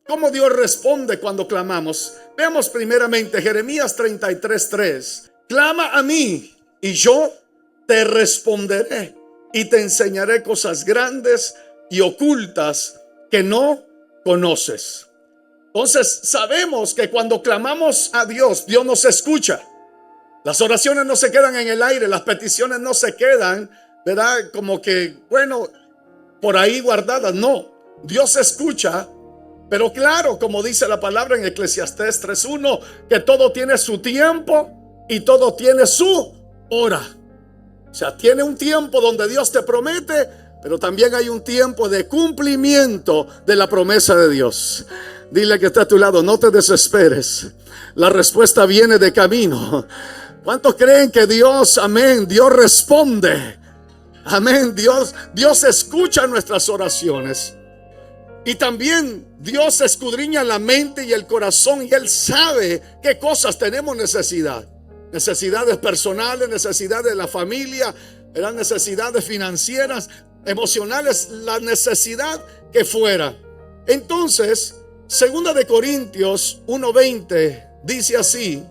¿Cómo Dios responde cuando clamamos? Veamos primeramente Jeremías 33:3. Clama a mí y yo te responderé y te enseñaré cosas grandes y ocultas que no conoces. Entonces sabemos que cuando clamamos a Dios, Dios nos escucha. Las oraciones no se quedan en el aire, las peticiones no se quedan, ¿verdad? Como que, bueno, por ahí guardadas. No, Dios escucha. Pero claro, como dice la palabra en Eclesiastés 3:1, que todo tiene su tiempo y todo tiene su hora. O sea, tiene un tiempo donde Dios te promete, pero también hay un tiempo de cumplimiento de la promesa de Dios. Dile que está a tu lado, no te desesperes. La respuesta viene de camino. ¿Cuántos creen que Dios, amén, Dios responde? Amén, Dios escucha nuestras oraciones. Y también Dios escudriña la mente y el corazón, y Él sabe qué cosas tenemos necesidad. Necesidades personales, necesidades de la familia, eran necesidades financieras, emocionales, la necesidad que fuera. Entonces, 2 de Corintios 1:20 dice así: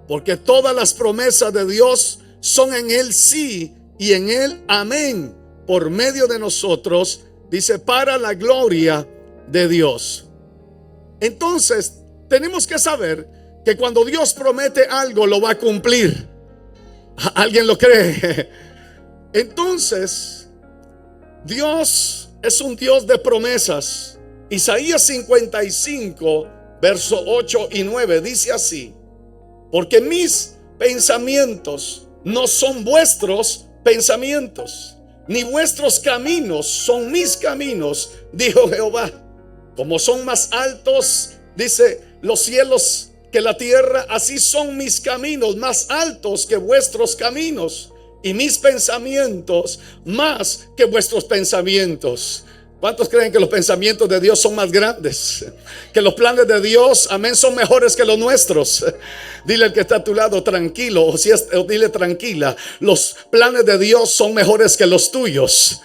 porque todas las promesas de Dios son en Él sí y en Él amén, por medio de nosotros, dice, para la gloria de Dios. Entonces tenemos que saber que cuando Dios promete algo, lo va a cumplir. ¿Alguien lo cree? Entonces Dios es un Dios de promesas. Isaías 55 verso 8 y 9 dice así: porque mis pensamientos no son vuestros pensamientos, ni vuestros caminos son mis caminos, dijo Jehová. Como son más altos, dice, los cielos que la tierra, así son mis caminos más altos que vuestros caminos, y mis pensamientos más que vuestros pensamientos. ¿Cuántos creen que los pensamientos de Dios son más grandes? Que los planes de Dios, amén, son mejores que los nuestros. Dile al que está a tu lado, tranquilo, o dile tranquila, los planes de Dios son mejores que los tuyos.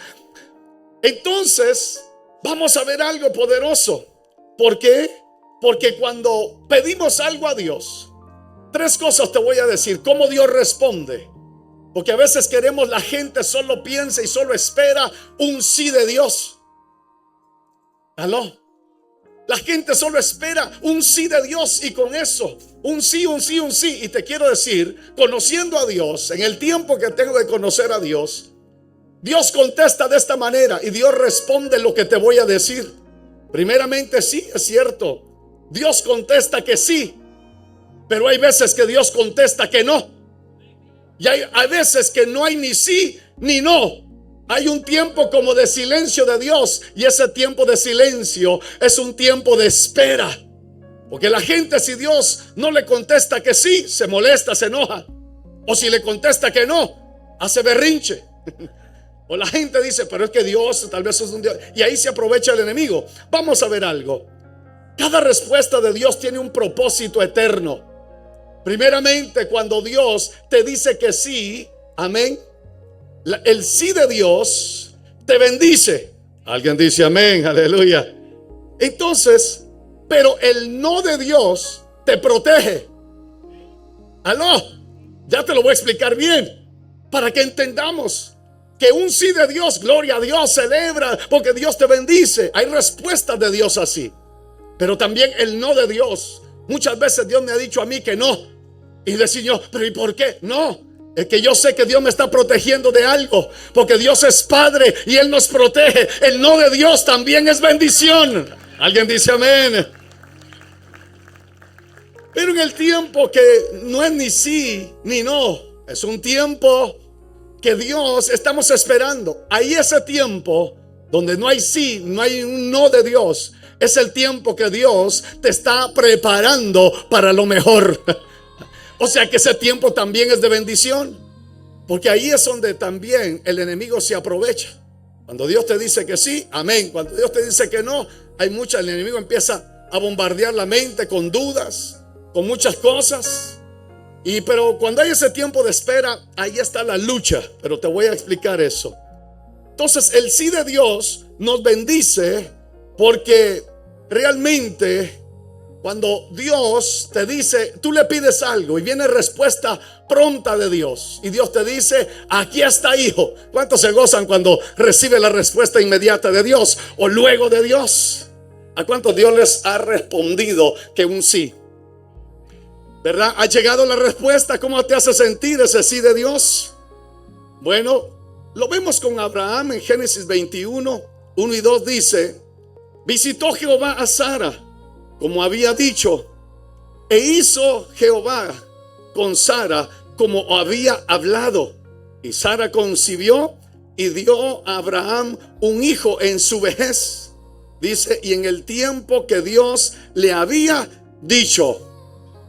Entonces vamos a ver algo poderoso. ¿Por qué? Porque cuando pedimos algo a Dios, tres cosas te voy a decir, cómo Dios responde. Porque a veces queremos, la gente solo piensa y solo espera un sí de Dios. ¿Aló? La gente solo espera un sí de Dios, y con eso, un sí, un sí, un sí. Y te quiero decir, conociendo a Dios, en el tiempo que tengo de conocer a Dios, Dios contesta de esta manera y Dios responde lo que te voy a decir. Primeramente, sí, es cierto, Dios contesta que sí, pero hay veces que Dios contesta que no. Y hay veces que no hay ni sí ni no. Hay un tiempo como de silencio de Dios, y ese tiempo de silencio es un tiempo de espera. Porque la gente, si Dios no le contesta que sí, se molesta, se enoja. O si le contesta que no, hace berrinche. O la gente dice, pero es que Dios tal vez es un Dios, y ahí se aprovecha el enemigo. Vamos a ver algo. Cada respuesta de Dios tiene un propósito eterno. Primeramente, cuando Dios te dice que sí, amén, el sí de Dios te bendice. Alguien dice amén, aleluya. Entonces, pero el no de Dios te protege. Aló, ya te lo voy a explicar bien, para que entendamos que un sí de Dios, gloria a Dios, celebra, porque Dios te bendice. Hay respuestas de Dios así. Pero también el no de Dios, muchas veces Dios me ha dicho a mí que no, y decir yo, pero ¿y por qué? No, es que yo sé que Dios me está protegiendo de algo, porque Dios es Padre y Él nos protege. El no de Dios también es bendición. Alguien dice amén. Pero en el tiempo que no es ni sí ni no, es un tiempo que Dios estamos esperando. Ahí ese tiempo donde no hay sí, no hay un no de Dios, es el tiempo que Dios te está preparando para lo mejor. O sea que ese tiempo también es de bendición, porque ahí es donde también el enemigo se aprovecha. Cuando Dios te dice que sí, amén. Cuando Dios te dice que no, el enemigo empieza a bombardear la mente con dudas, con muchas cosas. Pero cuando hay ese tiempo de espera, ahí está la lucha. Pero te voy a explicar eso. Entonces el sí de Dios nos bendice porque realmente cuando Dios te dice, tú le pides algo y viene respuesta pronta de Dios, y Dios te dice, aquí está, hijo. ¿Cuántos se gozan cuando recibe la respuesta inmediata de Dios o luego de Dios? ¿A cuántos Dios les ha respondido que un sí? ¿Verdad? ¿Ha llegado la respuesta? ¿Cómo te hace sentir ese sí de Dios? Bueno, lo vemos con Abraham en Génesis 21, 1 y 2 dice, visitó Jehová a Sara, como había dicho, e hizo Jehová con Sara como había hablado. Y Sara concibió y dio a Abraham un hijo en su vejez. Dice, y en el tiempo que Dios le había dicho.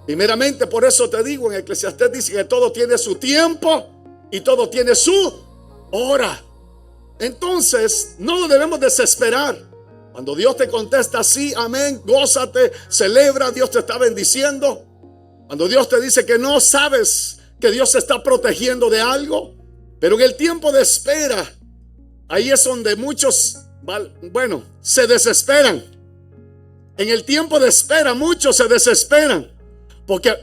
Primeramente, por eso te digo, en Eclesiastés dice que todo tiene su tiempo y todo tiene su hora. Entonces, no lo debemos desesperar. Cuando Dios te contesta sí, amén, gózate, celebra, Dios te está bendiciendo. Cuando Dios te dice que no, sabes que Dios se está protegiendo de algo. Pero en el tiempo de espera, ahí es donde muchos, bueno, se desesperan. En el tiempo de espera muchos se desesperan. Porque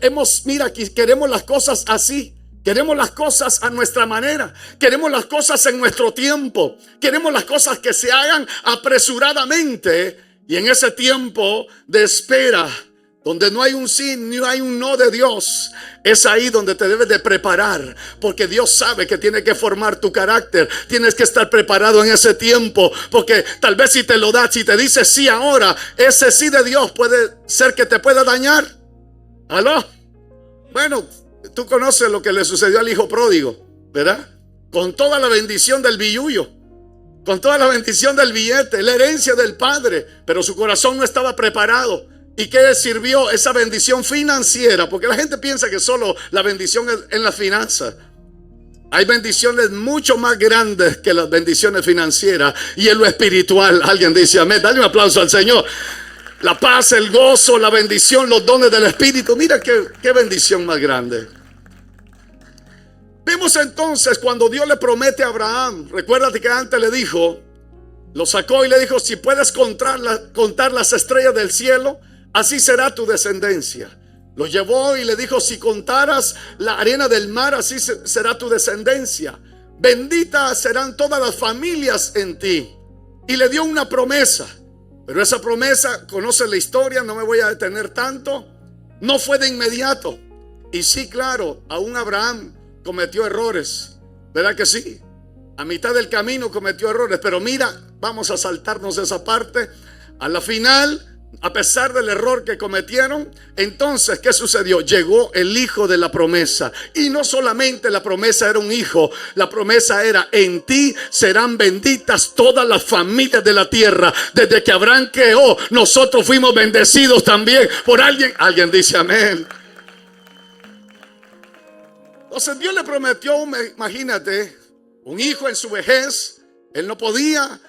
mira, aquí queremos las cosas así. Queremos las cosas a nuestra manera. Queremos las cosas en nuestro tiempo. Queremos las cosas que se hagan apresuradamente. Y en ese tiempo de espera, donde no hay un sí ni hay un no de Dios, es ahí donde te debes de preparar. Porque Dios sabe que tiene que formar tu carácter. Tienes que estar preparado en ese tiempo. Porque tal vez si te lo da, si te dice sí ahora, ese sí de Dios puede ser que te pueda dañar. ¿Aló? Bueno, tú conoces lo que le sucedió al hijo pródigo, ¿verdad? Con toda la bendición del billullo, con toda la bendición del billete, la herencia del padre, pero su corazón no estaba preparado. ¿Y qué sirvió esa bendición financiera? Porque la gente piensa que solo la bendición es en las finanzas. Hay bendiciones mucho más grandes que las bendiciones financieras, y en lo espiritual. Alguien dice amén. Dale un aplauso al Señor. La paz, el gozo, la bendición, los dones del Espíritu. Mira qué bendición más grande. Vemos entonces cuando Dios le promete a Abraham. Recuérdate que antes le dijo, lo sacó y le dijo, si puedes contar las estrellas del cielo, así será tu descendencia. Lo llevó y le dijo, si contaras la arena del mar, así será tu descendencia. Benditas serán todas las familias en ti. Y le dio una promesa. Pero esa promesa, conoce la historia, no me voy a detener tanto, no fue de inmediato. Y sí, claro, aún Abraham cometió errores, ¿verdad que sí? A mitad del camino cometió errores, pero mira, vamos a saltarnos esa parte. A la final, a pesar del error que cometieron, entonces, ¿qué sucedió? Llegó el hijo de la promesa. Y no solamente la promesa era un hijo, la promesa era, en ti serán benditas todas las familias de la tierra. Desde que Abraham creó, nosotros fuimos bendecidos también por alguien. Alguien dice amén. Entonces Dios le prometió, imagínate, un hijo en su vejez. Él no podía,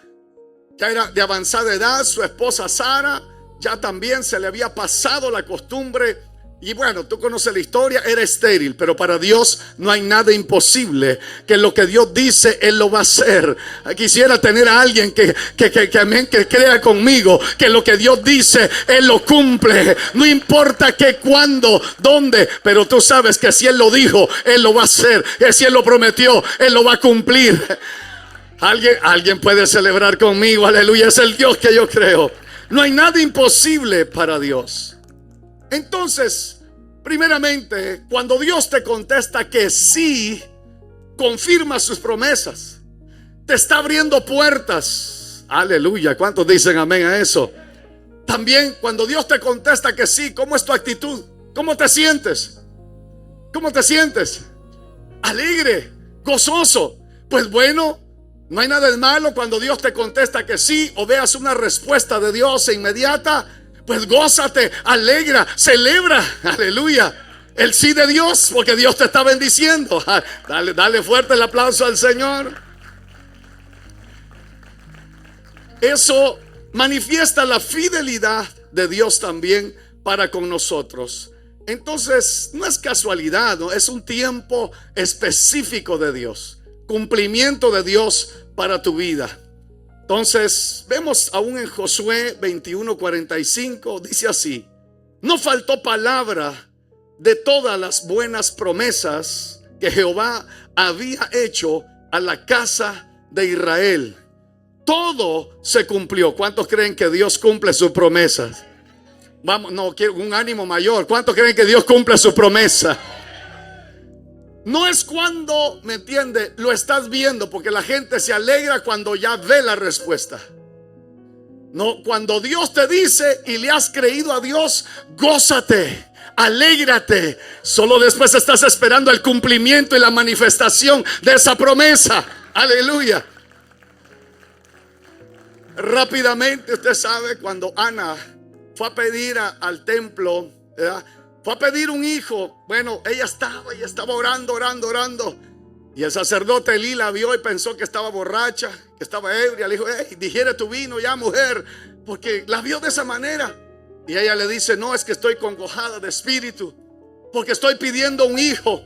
ya era de avanzada edad. Su esposa Sara ya también se le había pasado la costumbre. Y bueno, tú conoces la historia, era estéril. Pero para Dios no hay nada imposible. Que lo que Dios dice, Él lo va a hacer. Quisiera tener a alguien que crea conmigo que lo que Dios dice, Él lo cumple. No importa qué, cuándo, dónde. Pero tú sabes que si Él lo dijo, Él lo va a hacer. Que si Él lo prometió, Él lo va a cumplir. Alguien puede celebrar conmigo, aleluya. Es el Dios que yo creo. No hay nada imposible para Dios. Entonces, primeramente, cuando Dios te contesta que sí, confirma sus promesas. Te está abriendo puertas. Aleluya. ¿Cuántos dicen amén a eso? También cuando Dios te contesta que sí, ¿cómo es tu actitud? ¿Cómo te sientes? ¿Cómo te sientes? Alegre, gozoso. Pues bueno, no hay nada de malo cuando Dios te contesta que sí, o veas una respuesta de Dios inmediata. Pues gózate, alegra, celebra, aleluya, el sí de Dios, porque Dios te está bendiciendo. Dale fuerte el aplauso al Señor. Eso manifiesta la fidelidad de Dios también para con nosotros. Entonces no es casualidad, ¿no? Es un tiempo específico de Dios, cumplimiento de Dios para tu vida. Entonces vemos aún en Josué 21:45, dice así: no faltó palabra de todas las buenas promesas que Jehová había hecho a la casa de Israel. Todo se cumplió. ¿Cuántos creen que Dios cumple sus promesas? Vamos, no, quiero un ánimo mayor. ¿Cuántos creen que Dios cumple su promesa? No es cuando, ¿me entiende? Lo estás viendo, porque la gente se alegra cuando ya ve la respuesta. No, cuando Dios te dice y le has creído a Dios, gózate, alégrate. Solo después estás esperando el cumplimiento y la manifestación de esa promesa. Aleluya. Rápidamente, usted sabe, cuando Ana fue a pedir al templo, ¿verdad? Fue a pedir un hijo. Bueno, ella estaba orando. Y el sacerdote Elí la vio y pensó que estaba borracha, que estaba ebria. Le dijo: hey, digiere tu vino ya, mujer, porque la vio de esa manera. Y ella le dice: no, es que estoy congojada de espíritu, porque estoy pidiendo un hijo.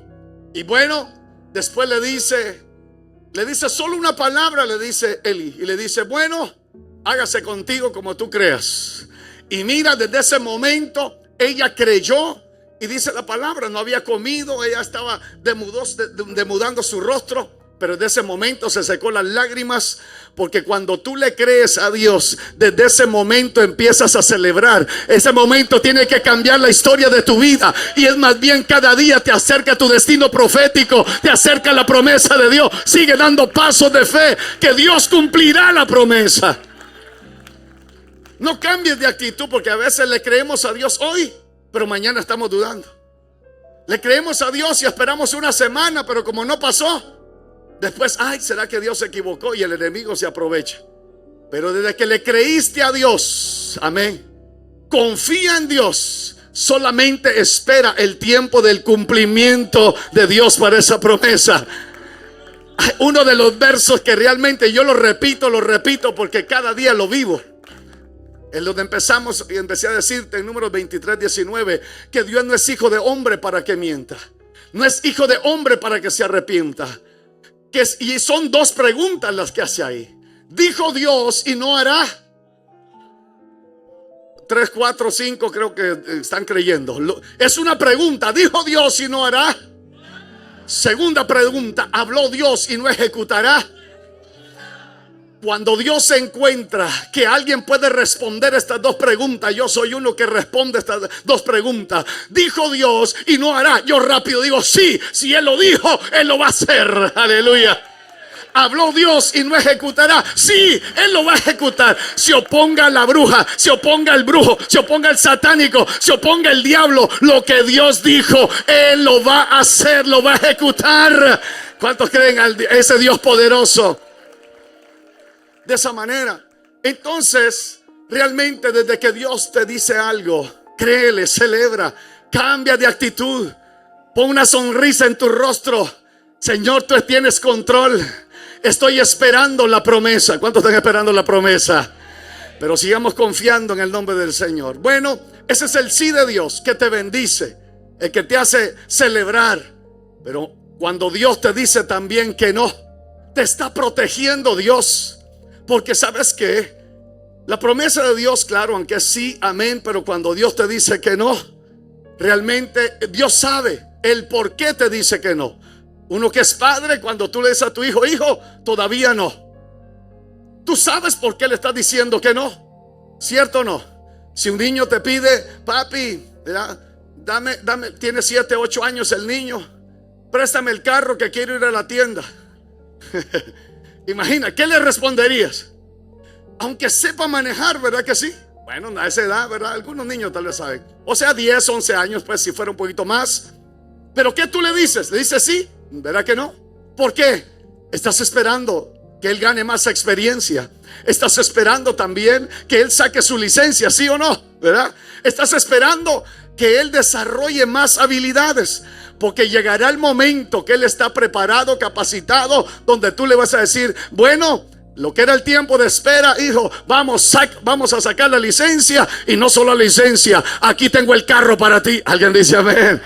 Y bueno, después le dice solo una palabra, le dice Elí, y le dice: bueno, hágase contigo como tú creas. Y mira, desde ese momento ella creyó. Y dice la palabra, no había comido, ella estaba demudando su rostro. Pero desde ese momento se secó las lágrimas, porque cuando tú le crees a Dios, desde ese momento empiezas a celebrar. Ese momento tiene que cambiar la historia de tu vida, y es más bien cada día te acerca a tu destino profético, te acerca a la promesa de Dios. Sigue dando pasos de fe, que Dios cumplirá la promesa. No cambies de actitud, porque a veces le creemos a Dios hoy, pero mañana estamos dudando. Le creemos a Dios y esperamos una semana, pero como no pasó, después, ay, ¿será que Dios se equivocó? Y el enemigo se aprovecha. Pero desde que le creíste a Dios, amén, confía en Dios, solamente espera el tiempo del cumplimiento de Dios para esa promesa. Uno de los versos que realmente yo lo repito porque cada día lo vivo. En donde empecé a decirte en Números 23:19 que Dios no es hijo de hombre para que mienta, no es hijo de hombre para que se arrepienta. Y son dos preguntas las que hace ahí. Dijo Dios y no hará. 3, 4, 5 creo que están creyendo. Es una pregunta. Dijo Dios y no hará. Segunda pregunta. Habló Dios y no ejecutará. Cuando Dios se encuentra que alguien puede responder estas dos preguntas, yo soy uno que responde estas dos preguntas. Dijo Dios y no hará. Yo rápido digo: sí, si Él lo dijo, Él lo va a hacer. Aleluya. Habló Dios y no ejecutará. Sí, Él lo va a ejecutar. Se oponga la bruja, se oponga el brujo, se oponga el satánico, se oponga el diablo, lo que Dios dijo, Él lo va a hacer, lo va a ejecutar. ¿Cuántos creen a ese Dios poderoso? De esa manera. Entonces, realmente desde que Dios te dice algo, créele, celebra, cambia de actitud, pon una sonrisa en tu rostro. Señor, tú tienes control. Estoy esperando la promesa. ¿Cuántos están esperando la promesa? Pero sigamos confiando en el nombre del Señor. Bueno, ese es el sí de Dios, que te bendice, el que te hace celebrar. Pero cuando Dios te dice también que no, te está protegiendo Dios. Porque ¿sabes qué? La promesa de Dios, claro, aunque sí, amén, pero cuando Dios te dice que no, realmente Dios sabe el por qué te dice que no. Uno que es padre, cuando tú le dices a tu hijo: hijo, todavía no. Tú sabes por qué le estás diciendo que no, ¿cierto o no? Si un niño te pide: papi, dame, tiene 7, 8 años el niño, préstame el carro que quiero ir a la tienda. Imagina, ¿qué le responderías? Aunque sepa manejar, ¿verdad que sí? Bueno, a esa edad, ¿verdad? Algunos niños tal vez saben. O sea, 10, 11 años, pues si fuera un poquito más. Pero ¿qué tú le dices? ¿Le dices sí? ¿Verdad que no? ¿Por qué? Estás esperando que él gane más experiencia. Estás esperando también que él saque su licencia, ¿sí o no? ¿Verdad? Estás esperando que él desarrolle más habilidades, porque llegará el momento que él está preparado, capacitado, donde tú le vas a decir: bueno, lo que era el tiempo de espera, hijo, vamos a sacar la licencia. Y no solo la licencia, aquí tengo el carro para ti. Alguien dice amén.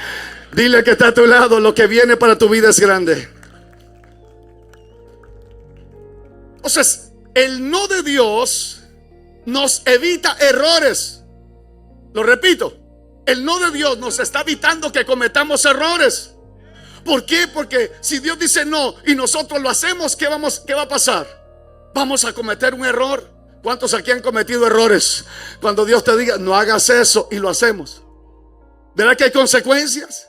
Dile que está a tu lado: lo que viene para tu vida es grande. Entonces, el no de Dios nos evita errores. Lo repito, el no de Dios nos está evitando que cometamos errores. ¿Por qué? Porque si Dios dice no y nosotros lo hacemos, ¿qué va a pasar? Vamos a cometer un error. ¿Cuántos aquí han cometido errores? Cuando Dios te diga no hagas eso y lo hacemos, ¿verdad que hay consecuencias?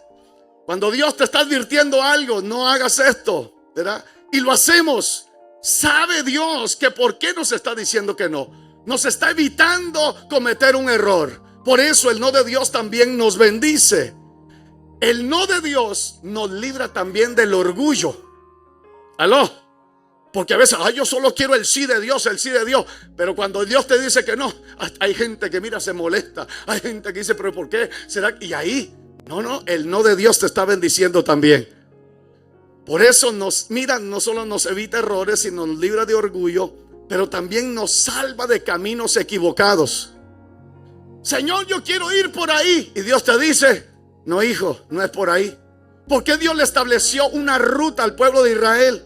Cuando Dios te está advirtiendo algo, no hagas esto, ¿verdad? Y lo hacemos. Sabe Dios que por qué nos está diciendo que no. Nos está evitando cometer un error. Por eso el no de Dios también nos bendice. El no de Dios nos libra también del orgullo. ¿Aló? Porque a veces, yo solo quiero el sí de Dios, el sí de Dios. Pero cuando Dios te dice que no, hay gente que mira, se molesta. Hay gente que dice, pero ¿por qué? ¿Será? Y ahí, no, el no de Dios te está bendiciendo también. Por eso no solo nos evita errores, sino nos libra de orgullo, pero también nos salva de caminos equivocados. Señor, yo quiero ir por ahí. Y Dios te dice, no, hijo, no es por ahí. ¿Por qué Dios le estableció una ruta al pueblo de Israel?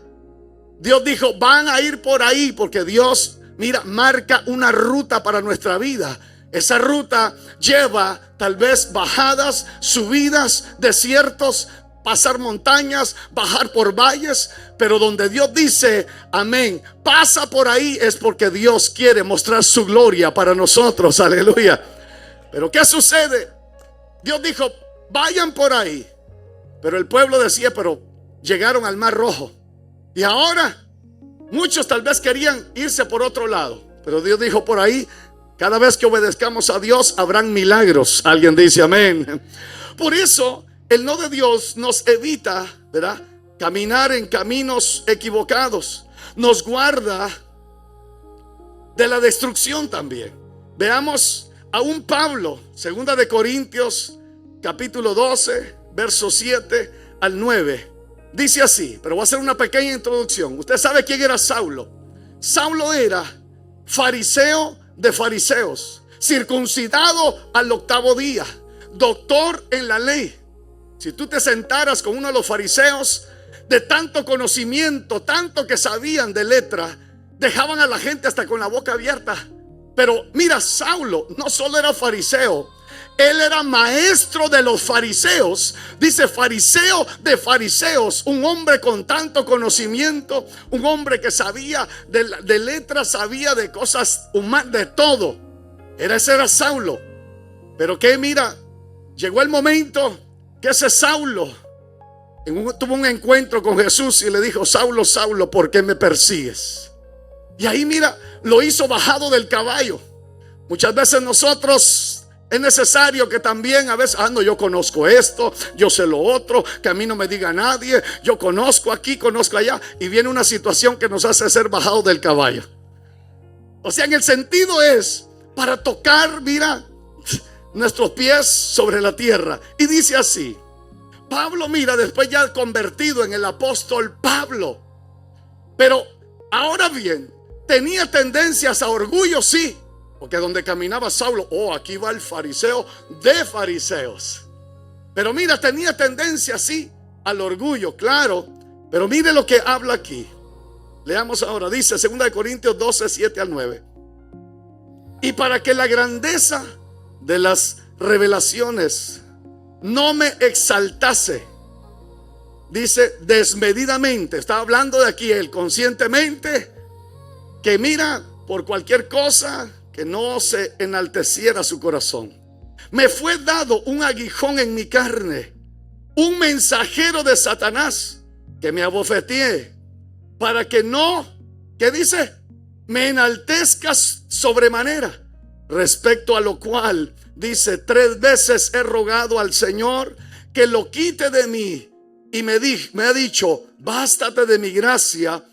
Dios dijo, van a ir por ahí, porque Dios, marca una ruta para nuestra vida. Esa ruta lleva tal vez bajadas, subidas, desiertos, pasar montañas, bajar por valles, pero donde Dios dice, amén, pasa por ahí, es porque Dios quiere mostrar su gloria para nosotros, aleluya. Pero ¿qué sucede? Dios dijo, vayan por ahí, pero el pueblo decía, pero llegaron al Mar Rojo. Y ahora muchos tal vez querían irse por otro lado, pero Dios dijo, por ahí, cada vez que obedezcamos a Dios, habrán milagros. Alguien dice amén. Por eso el no de Dios nos evita, ¿verdad?, caminar en caminos equivocados. Nos guarda de la destrucción también. Veamos a un Pablo, 2 de Corintios, capítulo 12, versos 7 al 9. Dice así, pero voy a hacer una pequeña introducción. Usted sabe quién era Saulo. Saulo era fariseo de fariseos, circuncidado al 8º día, doctor en la ley. Si tú te sentaras con uno de los fariseos, de tanto conocimiento, tanto que sabían de letra, dejaban a la gente hasta con la boca abierta. Pero mira, Saulo no solo era fariseo, él era maestro de los fariseos. Dice fariseo de fariseos, un hombre con tanto conocimiento, un hombre que sabía de letras, sabía de cosas humanas, de todo. Ese era Saulo. Pero que llegó el momento que ese Saulo tuvo un encuentro con Jesús y le dijo, Saulo, Saulo, ¿por qué me persigues? Y ahí lo hizo bajado del caballo. Muchas veces nosotros es necesario que también a veces, no, yo conozco esto, yo sé lo otro, que a mí no me diga nadie, yo conozco aquí, conozco allá, y viene una situación que nos hace ser bajados del caballo. O sea, en el sentido es para tocar, nuestros pies sobre la tierra. Y dice así, Pablo, después ya convertido en el apóstol Pablo, pero ahora bien, tenía tendencias a orgullo, sí, porque donde caminaba Saulo, aquí va el fariseo de fariseos. Pero tenía tendencia, sí, al orgullo, claro. Pero mire lo que habla aquí. Leamos ahora, dice 2 de Corintios 12, 7 al 9. Y para que la grandeza de las revelaciones no me exaltase, dice desmedidamente, está hablando de aquí él conscientemente, que por cualquier cosa que no se enalteciera su corazón. Me fue dado un aguijón en mi carne, un mensajero de Satanás que me abofeteé, para que no, ¿qué dice?, me enaltezcas sobremanera. Respecto a lo cual, dice, 3 veces he rogado al Señor que lo quite de mí. Y me ha dicho, bástate de mi gracia,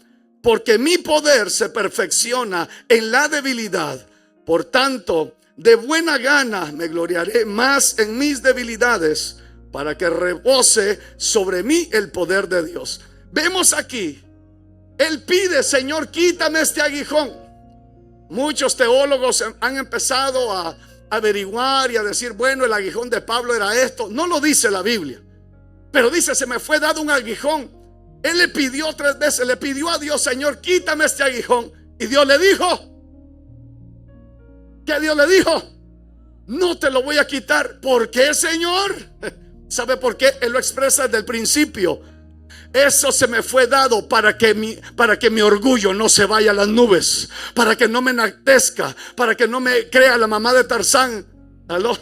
porque mi poder se perfecciona en la debilidad. Por tanto, de buena gana me gloriaré más en mis debilidades, para que repose sobre mí el poder de Dios. Vemos aquí, él pide, Señor, quítame este aguijón. Muchos teólogos han empezado a averiguar y a decir, bueno, el aguijón de Pablo era esto. No lo dice la Biblia, pero dice, se me fue dado un aguijón. Él le pidió 3 veces, le pidió a Dios, Señor, quítame este aguijón. Y Dios le dijo, ¿qué Dios le dijo? No te lo voy a quitar. ¿Por qué, Señor? ¿Sabe por qué? Él lo expresa desde el principio. Eso se me fue dado para que mi orgullo no se vaya a las nubes, para que no me enaltezca, para que no me crea la mamá de Tarzán. ¿Aló?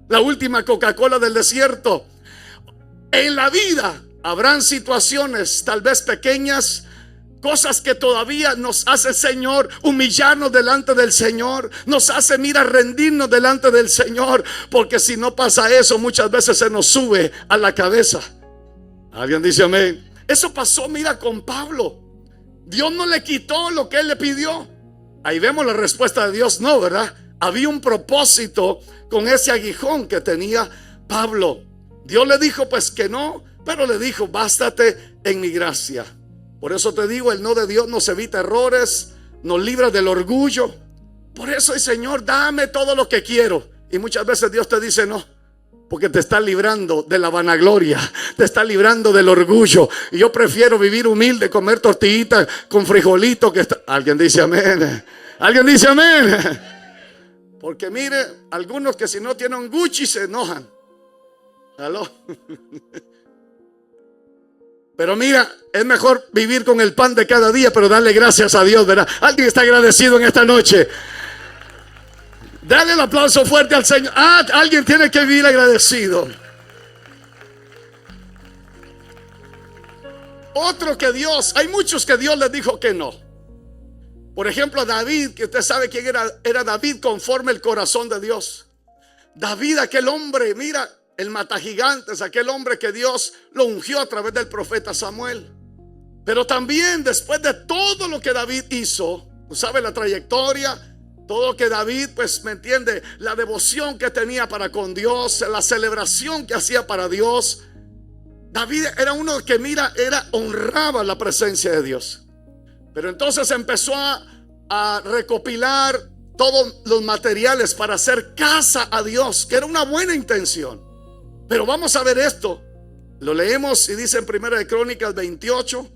La última Coca-Cola del desierto. En la vida habrán situaciones tal vez pequeñas, cosas que todavía nos hace, Señor, humillarnos delante del Señor, nos hace, mira, rendirnos delante del Señor, porque si no pasa eso, muchas veces se nos sube a la cabeza. Alguien dice amén. Eso pasó, mira, con Pablo. Dios no le quitó lo que él le pidió. Ahí vemos la respuesta de Dios, no, ¿verdad? Había un propósito con ese aguijón que tenía Pablo. Dios le dijo pues que no, pero le dijo, bástate en mi gracia. Por eso te digo, el no de Dios nos evita errores, nos libra del orgullo. Por eso el Señor, dame todo lo que quiero. Y muchas veces Dios te dice no, porque te está librando de la vanagloria, te está librando del orgullo. Y yo prefiero vivir humilde, comer tortillitas con frijolito que está... Alguien dice amén. Alguien dice amén. Porque mire, algunos que si no tienen Gucci se enojan. ¿Aló? Pero mira, es mejor vivir con el pan de cada día, pero darle gracias a Dios, ¿verdad? Alguien está agradecido en esta noche. Dale el aplauso fuerte al Señor. Alguien tiene que vivir agradecido. Otro que Dios, hay muchos que Dios les dijo que no. Por ejemplo, David, que usted sabe quién era David conforme el corazón de Dios. David, aquel hombre, mira, el matagigantes, aquel hombre que Dios lo ungió a través del profeta Samuel. Pero también después de todo lo que David hizo, tú sabes la trayectoria, todo lo que David, pues me entiende, la devoción que tenía para con Dios, la celebración que hacía para Dios. David era uno que, mira, honraba la presencia de Dios. Pero entonces empezó a recopilar todos los materiales para hacer casa a Dios, que era una buena intención. Pero vamos a ver esto. Lo leemos y dice en 1 de Crónicas 28,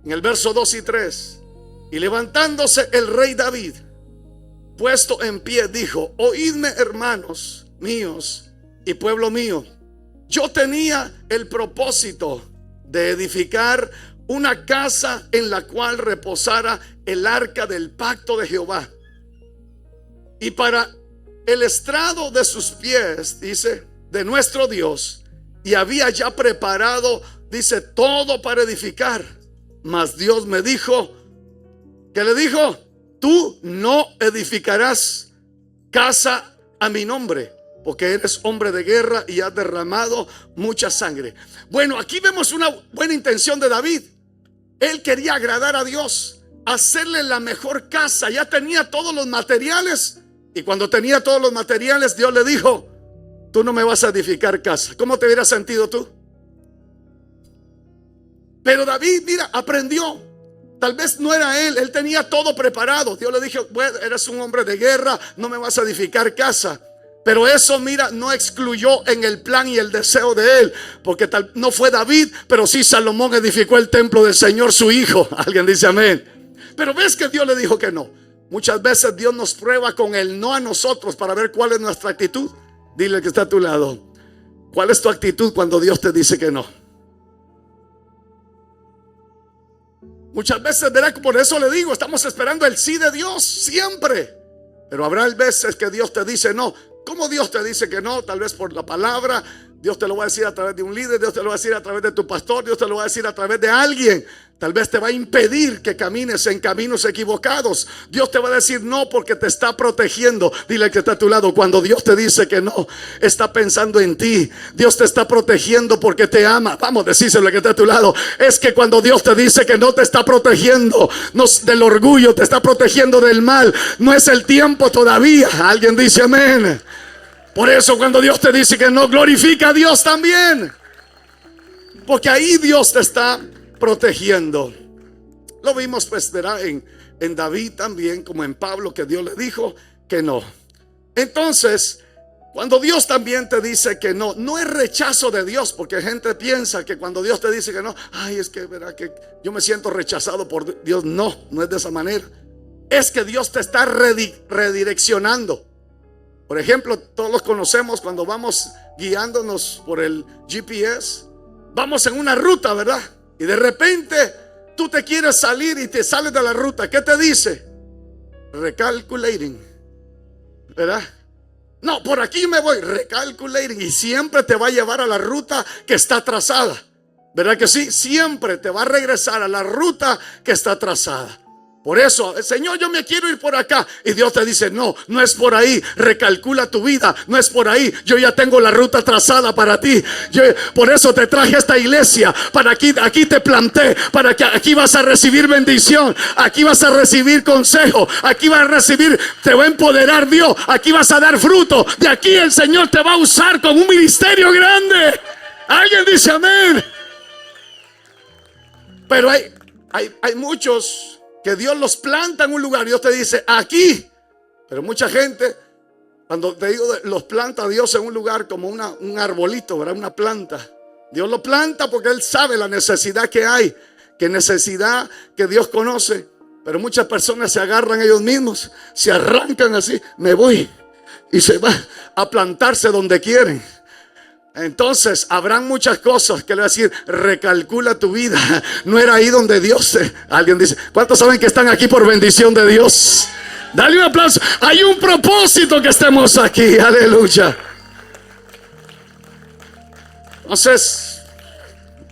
en el verso 2 y 3. Y levantándose el rey David, puesto en pie, dijo: oídme, hermanos míos y pueblo mío. Yo tenía el propósito de edificar una casa en la cual reposara el arca del pacto de Jehová. Y para el estrado de sus pies, dice, de nuestro Dios. Y había ya preparado, dice, todo para edificar. Mas Dios me dijo, ¿qué le dijo? Tú no edificarás casa a mi nombre, porque eres hombre de guerra y has derramado mucha sangre. Bueno, aquí vemos una buena intención de David. Él quería agradar a Dios, hacerle la mejor casa. Ya tenía todos los materiales. Y cuando tenía todos los materiales, Dios le dijo: tú no me vas a edificar casa. ¿Cómo te hubieras sentido tú? Pero David, mira, aprendió. Tal vez no era él tenía todo preparado. Dios le dijo: bueno, eres un hombre de guerra, no me vas a edificar casa. Pero eso, mira, no excluyó en el plan y el deseo de él, porque no fue David, pero sí Salomón edificó el templo del Señor, su hijo. Alguien dice amén. Pero ves que Dios le dijo que no. Muchas veces Dios nos prueba con el no a nosotros para ver cuál es nuestra actitud. Dile al que está a tu lado: ¿cuál es tu actitud cuando Dios te dice que no? Muchas veces, verá, por eso le digo, estamos esperando el sí de Dios siempre. Pero habrá veces que Dios te dice no. ¿Cómo Dios te dice que no? Tal vez por la palabra. Dios te lo va a decir a través de un líder. Dios te lo va a decir a través de tu pastor. Dios te lo va a decir a través de alguien. Tal vez te va a impedir que camines en caminos equivocados. Dios te va a decir no porque te está protegiendo. Dile al que está a tu lado: cuando Dios te dice que no, está pensando en ti. Dios te está protegiendo porque te ama. Vamos, decíselo al que está a tu lado: es que cuando Dios te dice que no, te está protegiendo no del orgullo, te está protegiendo del mal. No es el tiempo todavía. Alguien dice amén. Por eso cuando Dios te dice que no, glorifica a Dios también, porque ahí Dios te está protegiendo. Lo vimos, pues, verá, en David también, como en Pablo, que Dios le dijo que no. Entonces, cuando Dios también te dice que no, no es rechazo de Dios, porque gente piensa que cuando Dios te dice que no, ay, es que verá que yo me siento rechazado por Dios. No, no es de esa manera. es que Dios te está redireccionando. Por ejemplo, todos los conocemos cuando vamos guiándonos por el GPS. Vamos en una ruta, ¿verdad? Y de repente tú te quieres salir y te sales de la ruta. ¿Qué te dice? Recalculating, ¿verdad? No, por aquí me voy, recalculating. Y siempre te va a llevar a la ruta que está trazada, ¿verdad que sí? Siempre te va a regresar a la ruta que está trazada. Por eso, Señor, yo me quiero ir por acá. Y Dios te dice, no, no es por ahí. Recalcula tu vida, no es por ahí. Yo ya tengo la ruta trazada para ti. Por eso te traje a esta iglesia. Para aquí te planté. Para que aquí vas a recibir bendición. Aquí vas a recibir consejo. Aquí vas a recibir, te va a empoderar Dios. Aquí vas a dar fruto. De aquí el Señor te va a usar como un ministerio grande. Alguien dice amén. Pero hay muchos que Dios los planta en un lugar. Dios te dice aquí. Pero mucha gente, cuando te digo los planta Dios en un lugar como un arbolito, ¿verdad? Una planta. Dios lo planta porque Él sabe la necesidad que hay. Que necesidad que Dios conoce. Pero muchas personas se agarran ellos mismos, se arrancan así, me voy. Y se va a plantarse donde quieren. Entonces habrán muchas cosas que le va a decir, recalcula tu vida. No era ahí donde Dios Alguien dice, ¿cuántos saben que están aquí por bendición de Dios? Dale un aplauso. Hay un propósito que estemos aquí. Aleluya. Entonces,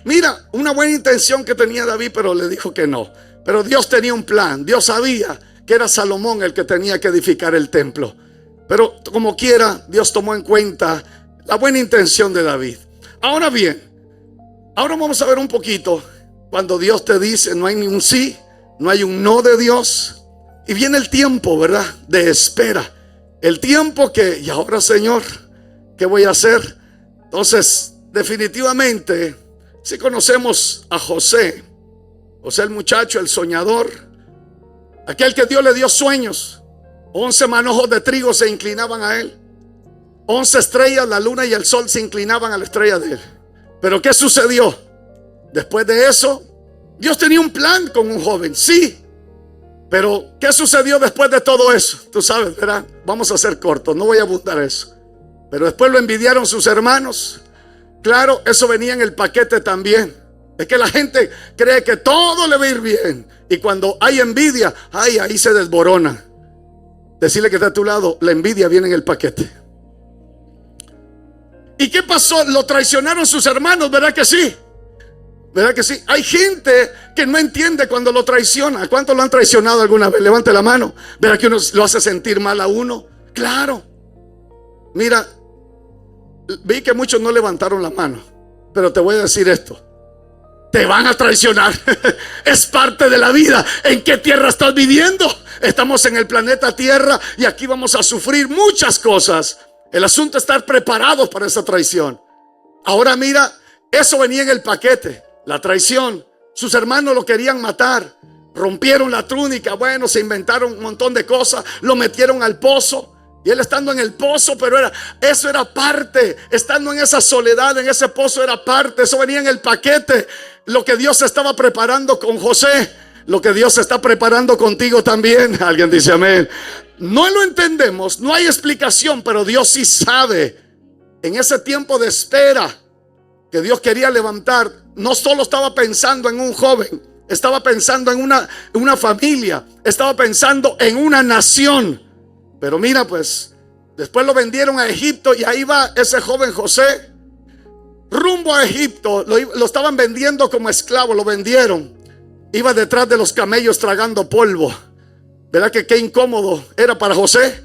mira, una buena intención que tenía David, pero le dijo que no. Pero Dios tenía un plan. Dios sabía que era Salomón el que tenía que edificar el templo. Pero como quiera, Dios tomó en cuenta la buena intención de David. Ahora bien, ahora vamos a ver un poquito cuando Dios te dice, no hay ni un sí, no hay un no de Dios. Y viene el tiempo, ¿verdad? De espera. El tiempo que, y ahora Señor, ¿qué voy a hacer? Entonces, definitivamente, si conocemos a José, José el muchacho, el soñador, aquel que Dios le dio sueños. 11 manojos de trigo se inclinaban a él. 11 estrellas, la luna y el sol se inclinaban a la estrella de él. Pero ¿qué sucedió? Después de eso, Dios tenía un plan con un joven, sí. Pero ¿qué sucedió después de todo eso? Tú sabes, ¿verdad? Vamos a ser cortos, no voy a abundar eso. Pero después lo envidiaron sus hermanos. Claro, eso venía en el paquete también. Es que la gente cree que todo le va a ir bien. Y cuando hay envidia, ahí se desborona. Decirle que está a tu lado, la envidia viene en el paquete. ¿Y qué pasó? Lo traicionaron sus hermanos, ¿verdad que sí? ¿Verdad que sí? Hay gente que no entiende cuando lo traiciona. ¿Cuántos lo han traicionado alguna vez? Levante la mano. ¿Verdad que uno lo hace sentir mal a uno? Claro. Mira, vi que muchos no levantaron la mano, pero te voy a decir esto. Te van a traicionar. Es parte de la vida. ¿En qué tierra estás viviendo? Estamos en el planeta Tierra y aquí vamos a sufrir muchas cosas. El asunto es estar preparados para esa traición. Ahora mira, eso venía en el paquete. La traición. Sus hermanos lo querían matar. Rompieron la túnica. Bueno, se inventaron un montón de cosas. Lo metieron al pozo. Y él estando en el pozo, pero eso era parte. Estando en esa soledad, en ese pozo era parte. Eso venía en el paquete. Lo que Dios estaba preparando con José, lo que Dios está preparando contigo también. Alguien dice amén. No lo entendemos, no hay explicación, pero Dios sí sabe. En ese tiempo de espera que Dios quería levantar, no solo estaba pensando en un joven, estaba pensando en una familia, estaba pensando en una nación. Pero mira, pues después lo vendieron a Egipto y ahí va ese joven José rumbo a Egipto. Lo estaban vendiendo como esclavo, lo vendieron. Iba detrás de los camellos tragando polvo. ¿Verdad que qué incómodo era para José?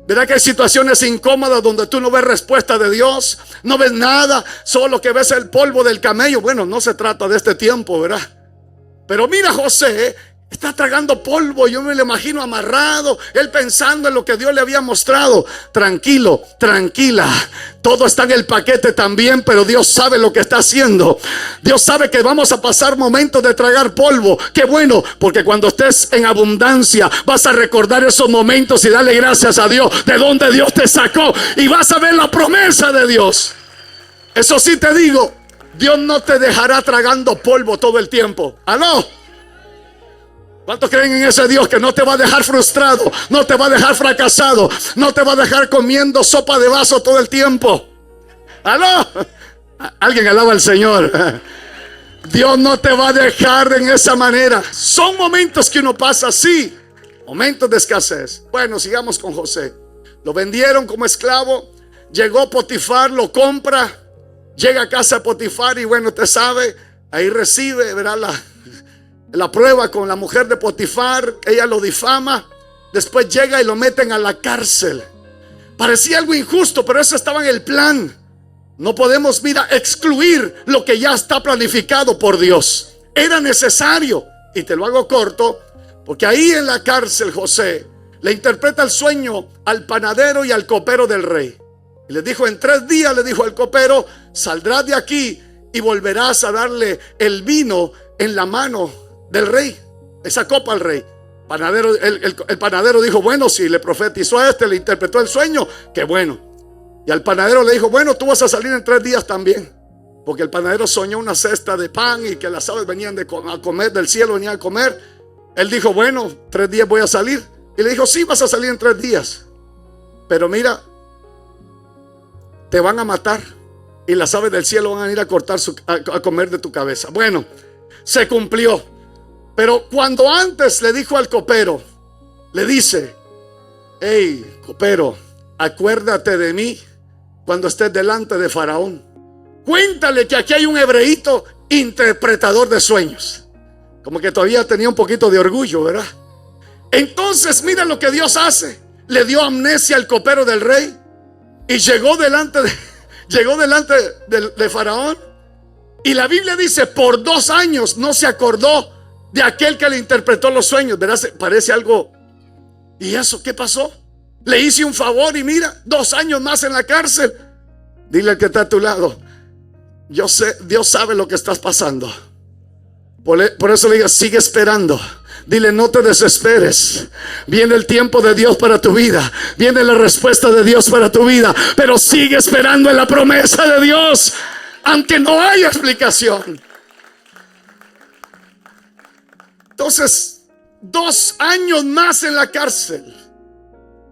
¿Verdad que hay situaciones incómodas donde tú no ves respuesta de Dios? No ves nada, solo que ves el polvo del camello. Bueno, no se trata de este tiempo, ¿verdad? Pero mira, José está tragando polvo. Yo me lo imagino amarrado, él pensando en lo que Dios le había mostrado. Tranquilo, tranquila, todo está en el paquete también, pero Dios sabe lo que está haciendo. Dios sabe que vamos a pasar momentos de tragar polvo. Qué bueno, porque cuando estés en abundancia vas a recordar esos momentos y darle gracias a Dios de donde Dios te sacó, y vas a ver la promesa de Dios. Eso sí te digo, Dios no te dejará tragando polvo todo el tiempo. ¿Aló? ¿Cuántos creen en ese Dios que no te va a dejar frustrado, no te va a dejar fracasado, no te va a dejar comiendo sopa de vaso todo el tiempo? ¿Aló? Alguien alaba al Señor. Dios no te va a dejar en esa manera. Son momentos que uno pasa así, momentos de escasez. Bueno, sigamos con José. Lo vendieron como esclavo. Llegó Potifar, lo compra. Llega a casa de Potifar y bueno, usted sabe, ahí recibe, verá, la prueba con la mujer de Potifar. Ella lo difama. Después llega y lo meten a la cárcel. Parecía algo injusto, pero eso estaba en el plan. No podemos, mira, excluir lo que ya está planificado por Dios. Era necesario. Y te lo hago corto, porque ahí en la cárcel José le interpreta el sueño al panadero y al copero del rey. Y le dijo: en 3 días, le dijo al copero, saldrás de aquí y volverás a darle el vino en la mano del rey, esa copa al rey. Panadero, el panadero dijo: bueno, si le profetizó a le interpretó el sueño, qué bueno. Y al panadero le dijo: bueno, tú vas a salir en 3 días también. Porque el panadero soñó una cesta de pan y que las aves venían a comer del cielo, venían a comer. Él dijo: bueno, 3 días voy a salir. Y le dijo: sí, vas a salir en 3 días. Pero mira, te van a matar y las aves del cielo van a ir a cortar a comer de tu cabeza. Bueno, se cumplió. Pero cuando antes le dijo al copero, le dice: hey, copero, acuérdate de mí cuando estés delante de Faraón. Cuéntale que aquí hay un hebreíto interpretador de sueños. Como que todavía tenía un poquito de orgullo, ¿verdad? Entonces mira lo que Dios hace. Le dio amnesia al copero del rey y llegó delante de Faraón. Y la Biblia dice: por 2 años no se acordó de aquel que le interpretó los sueños. ¿Verdad? Parece algo. ¿Y eso qué pasó? Le hice un favor y mira, 2 años más en la cárcel. Dile al que está a tu lado: yo sé, Dios sabe lo que estás pasando. Por eso le digo: sigue esperando. Dile: no te desesperes. Viene el tiempo de Dios para tu vida. Viene la respuesta de Dios para tu vida. Pero sigue esperando en la promesa de Dios, aunque no haya explicación. Entonces, 2 años más en la cárcel.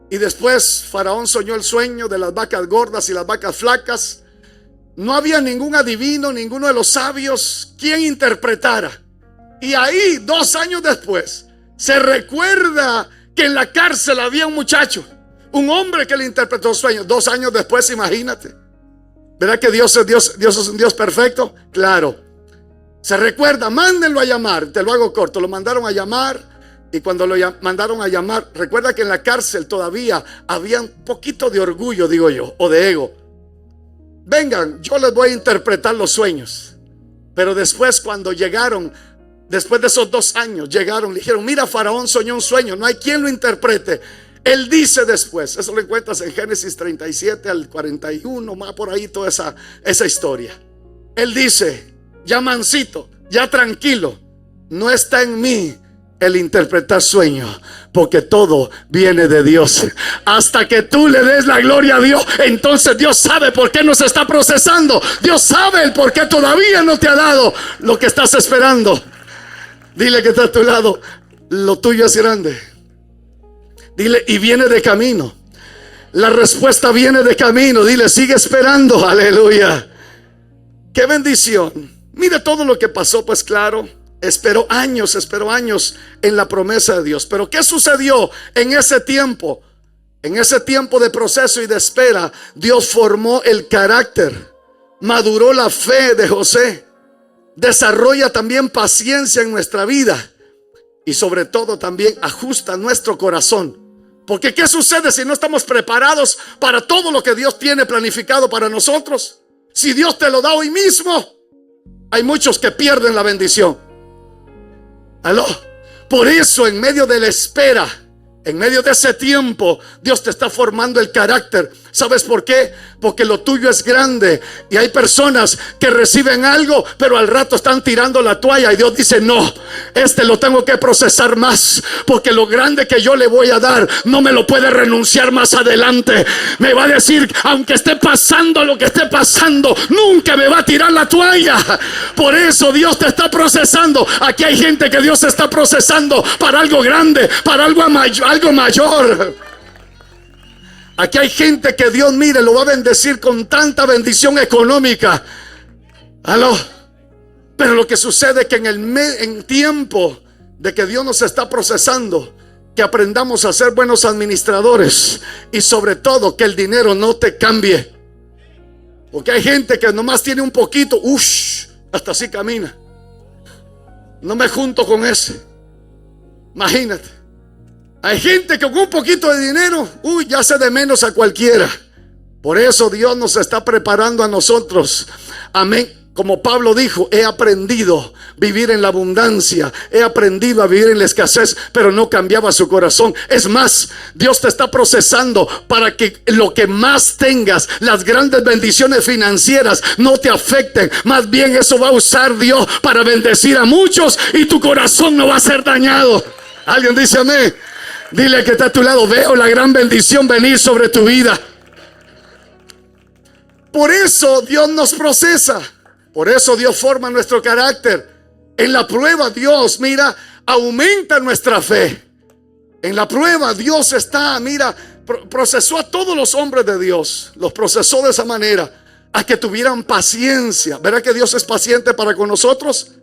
Y después Faraón soñó el sueño de las vacas gordas y las vacas flacas. No había ningún adivino, ninguno de los sabios quien interpretara. Y ahí, 2 años después, se recuerda que en la cárcel había un muchacho, un hombre que le interpretó sueños. 2 años después, imagínate. ¿Verdad que Dios es un Dios perfecto? Claro. Se recuerda: mándenlo a llamar. Te lo hago corto. Lo mandaron a llamar. Y cuando lo mandaron a llamar, recuerda que en la cárcel todavía había un poquito de orgullo, digo yo, o de ego. Vengan, yo les voy a interpretar los sueños. Pero después, cuando llegaron, después de esos 2 años, llegaron, le dijeron: mira, Faraón soñó un sueño, no hay quien lo interprete. Él dice después, eso lo encuentras en Génesis 37 al 41, más por ahí toda esa historia. Él dice: ya mansito, ya tranquilo, no está en mí el interpretar sueños, porque todo viene de Dios. Hasta que tú le des la gloria a Dios, entonces Dios sabe por qué nos está procesando. Dios sabe el por qué todavía no te ha dado lo que estás esperando. Dile que está a tu lado: lo tuyo es grande. Dile: y viene de camino. La respuesta viene de camino. Dile: sigue esperando. Aleluya. Qué bendición. Mire todo lo que pasó. Pues claro, esperó años en la promesa de Dios. Pero ¿qué sucedió en ese tiempo? En ese tiempo de proceso y de espera, Dios formó el carácter, maduró la fe de José, desarrolla también paciencia en nuestra vida y sobre todo también ajusta nuestro corazón. Porque ¿qué sucede si no estamos preparados para todo lo que Dios tiene planificado para nosotros? Si Dios te lo da hoy mismo, hay muchos que pierden la bendición. ¿Aló? Por eso, en medio de la espera, en medio de ese tiempo, Dios te está formando el carácter. ¿Sabes por qué? Porque lo tuyo es grande. Y hay personas que reciben algo, pero al rato están tirando la toalla. Y Dios dice, no, lo tengo que procesar más, porque lo grande que yo le voy a dar no me lo puede renunciar más adelante. Me va a decir, aunque esté pasando lo que esté pasando, nunca me va a tirar la toalla. Por eso Dios te está procesando. Aquí hay gente que Dios está procesando para algo grande, para algo mayor. Aquí hay gente que Dios, mire, lo va a bendecir con tanta bendición económica. Aló. Pero lo que sucede es que en tiempo de que Dios nos está procesando, que aprendamos a ser buenos administradores, y sobre todo que el dinero no te cambie. Porque hay gente que nomás tiene un poquito, hasta así camina. No me junto con ese. Imagínate. Hay gente que con un poquito de dinero, ya hace de menos a cualquiera. Por eso Dios nos está preparando a nosotros. Amén. Como Pablo dijo, he aprendido a vivir en la abundancia, he aprendido a vivir en la escasez, pero no cambiaba su corazón. Es más, Dios te está procesando para que lo que más tengas, las grandes bendiciones financieras, no te afecten. Más bien eso va a usar Dios para bendecir a muchos, y tu corazón no va a ser dañado. ¿Alguien dice amén? Dile que está a tu lado, veo la gran bendición venir sobre tu vida. Por eso Dios nos procesa. Por eso Dios forma nuestro carácter. En la prueba Dios, mira, aumenta nuestra fe. En la prueba Dios procesó a todos los hombres de Dios. Los procesó de esa manera, a que tuvieran paciencia. ¿Verdad que Dios es paciente para con nosotros?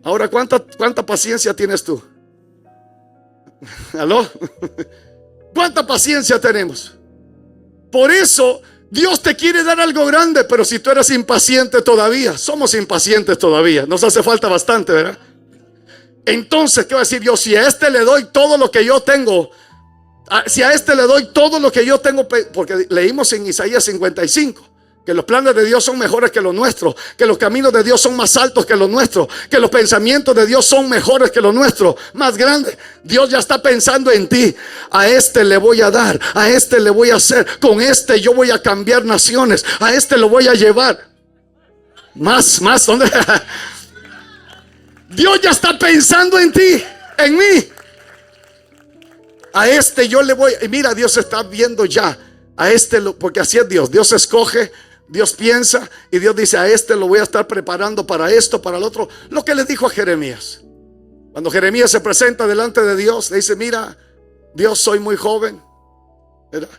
Ahora, ¿cuánta paciencia tienes tú? ¿Aló? ¿Cuánta paciencia tenemos? Por eso Dios te quiere dar algo grande, pero si tú eres impaciente todavía, somos impacientes todavía, nos hace falta bastante, ¿verdad? Entonces, ¿qué va a decir Dios? Si a este le doy todo lo que yo tengo, porque leímos en Isaías 55 que los planes de Dios son mejores que los nuestros, que los caminos de Dios son más altos que los nuestros, que los pensamientos de Dios son mejores que los nuestros, más grandes. Dios ya está pensando en ti. A este le voy a dar, a este le voy a hacer, con este yo voy a cambiar naciones, a este lo voy a llevar. Más, ¿dónde? Dios ya está pensando en ti, en mí. A este yo le voy, y mira, Dios está viendo ya a este, porque así es Dios. Dios escoge, Dios piensa, y Dios dice, a este lo voy a estar preparando para esto, para el otro. Lo que le dijo a Jeremías. Cuando Jeremías se presenta delante de Dios, le dice, mira, Dios, soy muy joven, ¿verdad?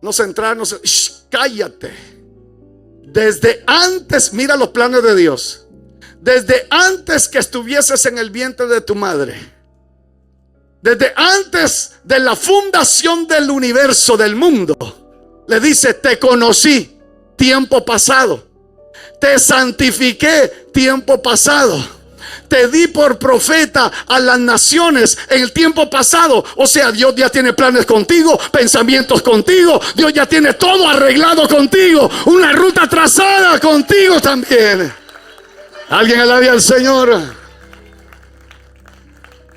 No sé entrar, no sé. Cállate. Desde antes, mira los planes de Dios. Desde antes que estuvieses en el vientre de tu madre, desde antes de la fundación del universo, del mundo, le dice, te conocí tiempo pasado, te santifiqué tiempo pasado, te di por profeta a las naciones en el tiempo pasado. O sea, Dios ya tiene planes contigo, pensamientos contigo. Dios ya tiene todo arreglado contigo, una ruta trazada contigo también. Alguien alabe al Señor.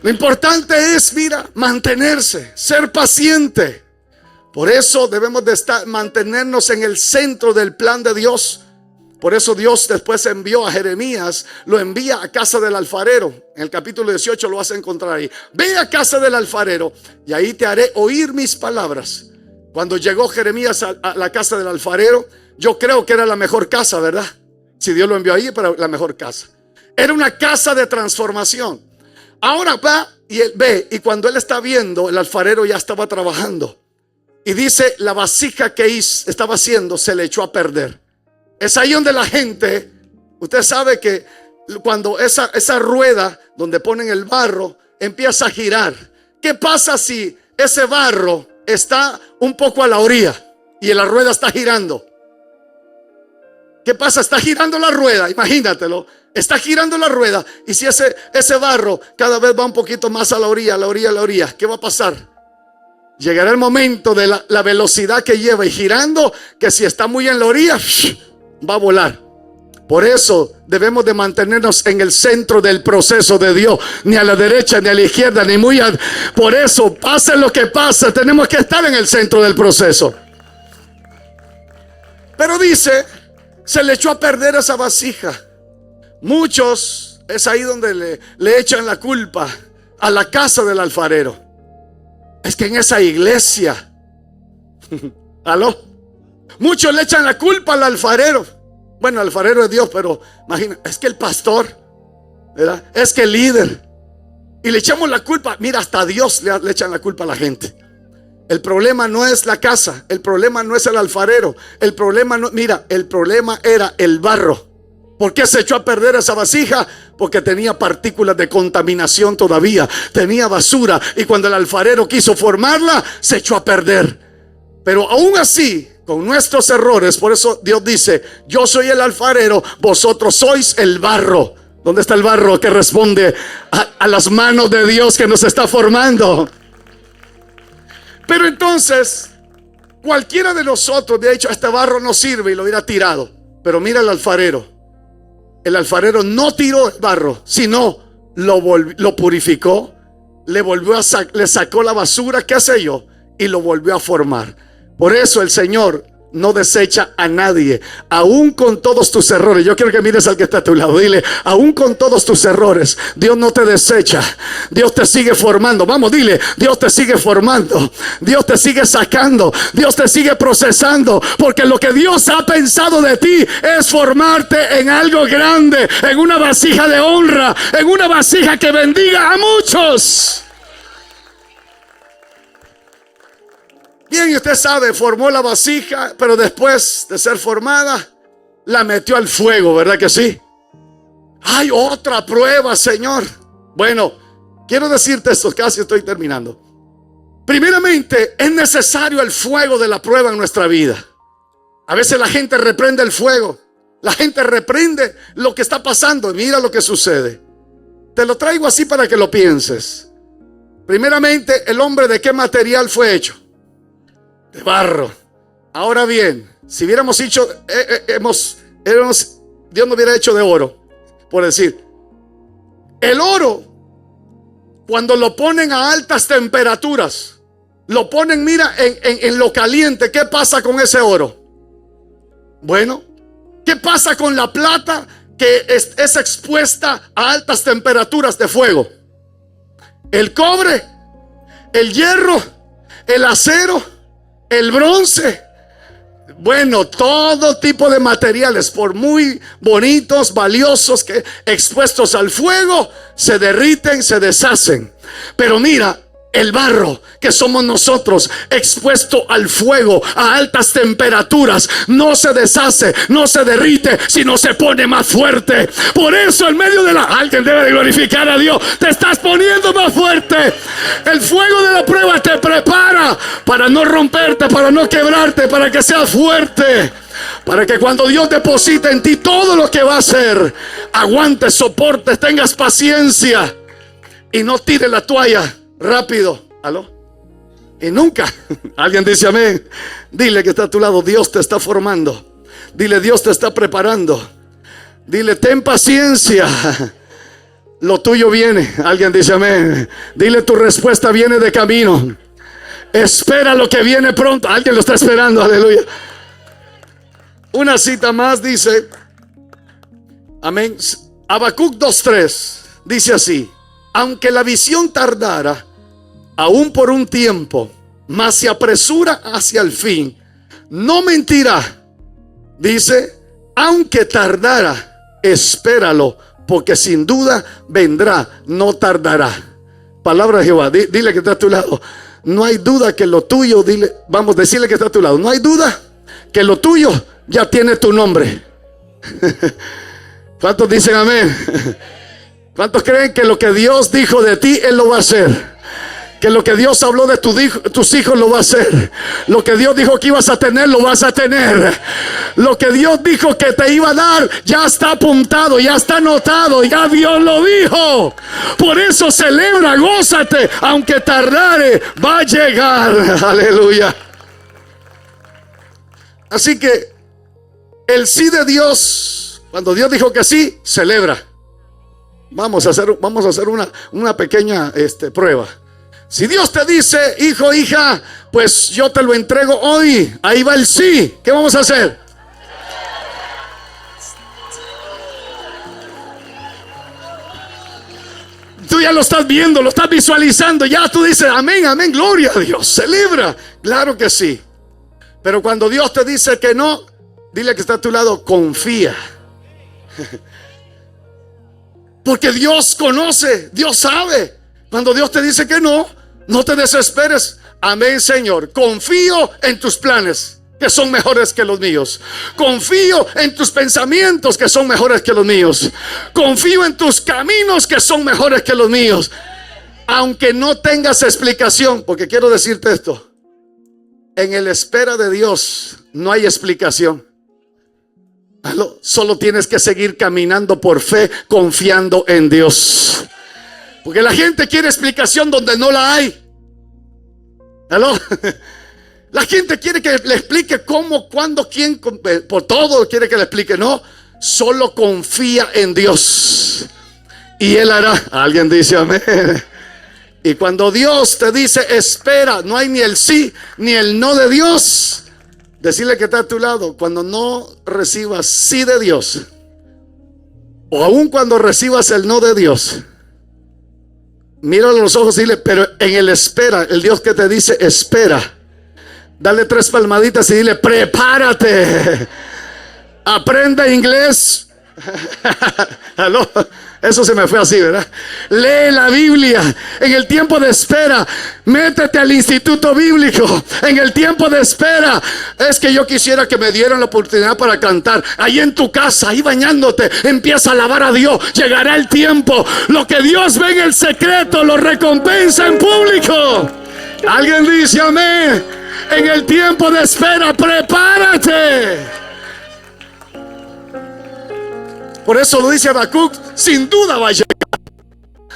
Lo importante es, mira, mantenerse, ser paciente. Por eso debemos de mantenernos en el centro del plan de Dios. Por eso Dios después envió a Jeremías, lo envía a casa del alfarero. En el capítulo 18 lo vas a encontrar ahí. Ve a casa del alfarero y ahí te haré oír mis palabras. Cuando llegó Jeremías a la casa del alfarero, yo creo que era la mejor casa, ¿verdad? Si Dios lo envió ahí, para la mejor casa. Era una casa de transformación. Ahora va y él ve, y cuando él está viendo, el alfarero ya estaba trabajando. Y dice, la vasija que estaba haciendo se le echó a perder. Es ahí donde la gente, usted sabe que cuando esa rueda donde ponen el barro empieza a girar. ¿Qué pasa si ese barro está un poco a la orilla y la rueda está girando? ¿Qué pasa? Está girando la rueda, imagínatelo. Está girando la rueda. Y si ese barro cada vez va un poquito más a la orilla, ¿qué va a pasar? Llegará el momento de la velocidad que lleva y girando, que si está muy en la orilla, va a volar. Por eso debemos de mantenernos en el centro del proceso de Dios. Ni a la derecha, ni a la izquierda, ni muy por eso, pase lo que pase, tenemos que estar en el centro del proceso. Pero dice, se le echó a perder esa vasija. Muchos, es ahí donde le echan la culpa a la casa del alfarero. Es que en esa iglesia, ¿aló? Muchos le echan la culpa al alfarero. Bueno, el alfarero es Dios, pero imagina, es que el pastor, ¿verdad? Es que el líder. Y le echamos la culpa. Mira, hasta a Dios le echan la culpa a la gente. El problema no es la casa, el problema no es el alfarero, el problema no, mira, el problema era el barro. ¿Por qué se echó a perder esa vasija? Porque tenía partículas de contaminación todavía, tenía basura, y cuando el alfarero quiso formarla, se echó a perder. Pero aún así, con nuestros errores, por eso Dios dice, yo soy el alfarero, vosotros sois el barro. ¿Dónde está el barro que responde a las manos de Dios que nos está formando? Pero entonces, cualquiera de nosotros de hecho, este barro no sirve y lo hubiera tirado. Pero mira el alfarero. El alfarero no tiró el barro, sino lo purificó, le sacó la basura, qué sé yo, y lo volvió a formar. Por eso el Señor no desecha a nadie, aún con todos tus errores. Yo quiero que mires al que está a tu lado. Dile, aún con todos tus errores, Dios no te desecha. Dios te sigue formando. Vamos, dile, Dios te sigue formando. Dios te sigue sacando. Dios te sigue procesando. Porque lo que Dios ha pensado de ti es formarte en algo grande, en una vasija de honra, en una vasija que bendiga a muchos. Bien, y usted sabe, formó la vasija, pero después de ser formada, la metió al fuego, ¿verdad que sí? Hay otra prueba, Señor. Bueno, quiero decirte esto, casi estoy terminando. Primeramente, es necesario el fuego de la prueba en nuestra vida. A veces la gente reprende el fuego. La gente reprende lo que está pasando. Mira lo que sucede. Te lo traigo así para que lo pienses. Primeramente, el hombre, ¿de qué material fue hecho? De barro. Ahora bien, si hubiéramos hecho, Dios no hubiera hecho de oro, por decir. El oro, cuando lo ponen a altas temperaturas, lo ponen, mira, en lo caliente, ¿qué pasa con ese oro? Bueno, ¿qué pasa con la plata que es expuesta a altas temperaturas de fuego? El cobre, el hierro, el acero, el bronce, bueno, todo tipo de materiales, por muy bonitos, valiosos, que expuestos al fuego, se derriten, se deshacen. Pero mira, el barro que somos nosotros, expuesto al fuego a altas temperaturas, no se deshace, no se derrite, sino se pone más fuerte. Por eso en medio de alguien debe de glorificar a Dios. Te estás poniendo más fuerte. El fuego de la prueba te prepara para no romperte, para no quebrarte, para que seas fuerte, para que cuando Dios deposite en ti todo lo que va a hacer, aguantes, soportes, tengas paciencia y no tires la toalla rápido. ¿Aló? Y nunca. Alguien dice amén. Dile que está a tu lado, Dios te está formando. Dile, Dios te está preparando. Dile, ten paciencia. Lo tuyo viene. Alguien dice amén. Dile, tu respuesta viene de camino. Espera lo que viene pronto. Alguien lo está esperando. Aleluya. Una cita más dice, amén, Habacuc 2:3 dice así: aunque la visión tardara, aún por un tiempo, mas se apresura hacia el fin, no mentirá. Dice, aunque tardara, espéralo, porque sin duda vendrá, no tardará. Palabra de Jehová. Dile que está a tu lado, no hay duda que lo tuyo, dile, vamos, decirle que está a tu lado, no hay duda que lo tuyo ya tiene tu nombre. ¿Cuántos dicen amén? ¿Cuántos creen que lo que Dios dijo de ti, Él lo va a hacer? Que lo que Dios habló de tus hijos lo va a hacer. Lo que Dios dijo que ibas a tener, lo vas a tener. Lo que Dios dijo que te iba a dar, ya está apuntado, ya está anotado, ya Dios lo dijo. Por eso celebra, gózate, aunque tardare, va a llegar. Aleluya. Así que el sí de Dios, cuando Dios dijo que sí, celebra. Vamos a hacer una pequeña prueba. Si Dios te dice, hijo, hija, pues yo te lo entrego hoy, ahí va el sí. ¿Qué vamos a hacer? ya lo estás viendo, lo estás visualizando. Ya tú dices, amén, amén, gloria a Dios, celebra. Claro que sí. Pero cuando Dios te dice que no, dile que está a tu lado, confía. Porque Dios conoce, Dios sabe. Cuando Dios te dice que no, no te desesperes. Amén, Señor. Confío en tus planes, que son mejores que los míos. Confío en tus pensamientos, que son mejores que los míos. Confío en tus caminos, que son mejores que los míos. Aunque no tengas explicación, porque quiero decirte esto: en el espera de Dios no hay explicación. Solo tienes que seguir caminando por fe, confiando en Dios. Porque la gente quiere explicación donde no la hay. ¿Aló? La gente quiere que le explique cómo, cuándo, quién, por todo quiere que le explique. No, solo confía en Dios y Él hará. Alguien dice amén. Y cuando Dios te dice espera, no hay ni el sí ni el no de Dios. Decirle que está a tu lado, cuando no recibas sí de Dios, o aun cuando recibas el no de Dios, míralo a los ojos y dile, pero en el espera, el Dios que te dice espera, dale 3 palmaditas y dile, prepárate. Aprende inglés. ¿Aló? Eso se me fue así, ¿verdad? Lee la Biblia. En el tiempo de espera, métete al instituto bíblico. En el tiempo de espera, es que yo quisiera que me dieran la oportunidad para cantar. Ahí en tu casa, ahí bañándote, empieza a alabar a Dios. Llegará el tiempo. Lo que Dios ve en el secreto, lo recompensa en público. Alguien dice amén. En el tiempo de espera, prepárate. Por eso lo dice Habacuc, sin duda va a llegar.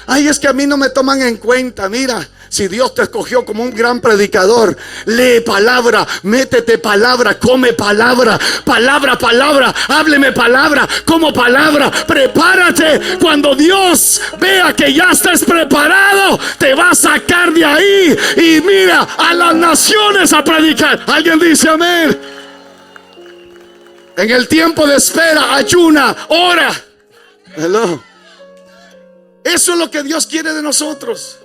Ay, es que a mí no me toman en cuenta. Mira, si Dios te escogió como un gran predicador, lee palabra, métete palabra, come palabra, palabra, hábleme palabra, como palabra. Prepárate. Cuando Dios vea que ya estés preparado, te va a sacar de ahí y mira a las naciones a predicar. Alguien dice amén. En el tiempo de espera, ayuna, ora. Hello. Eso es lo que Dios quiere de nosotros.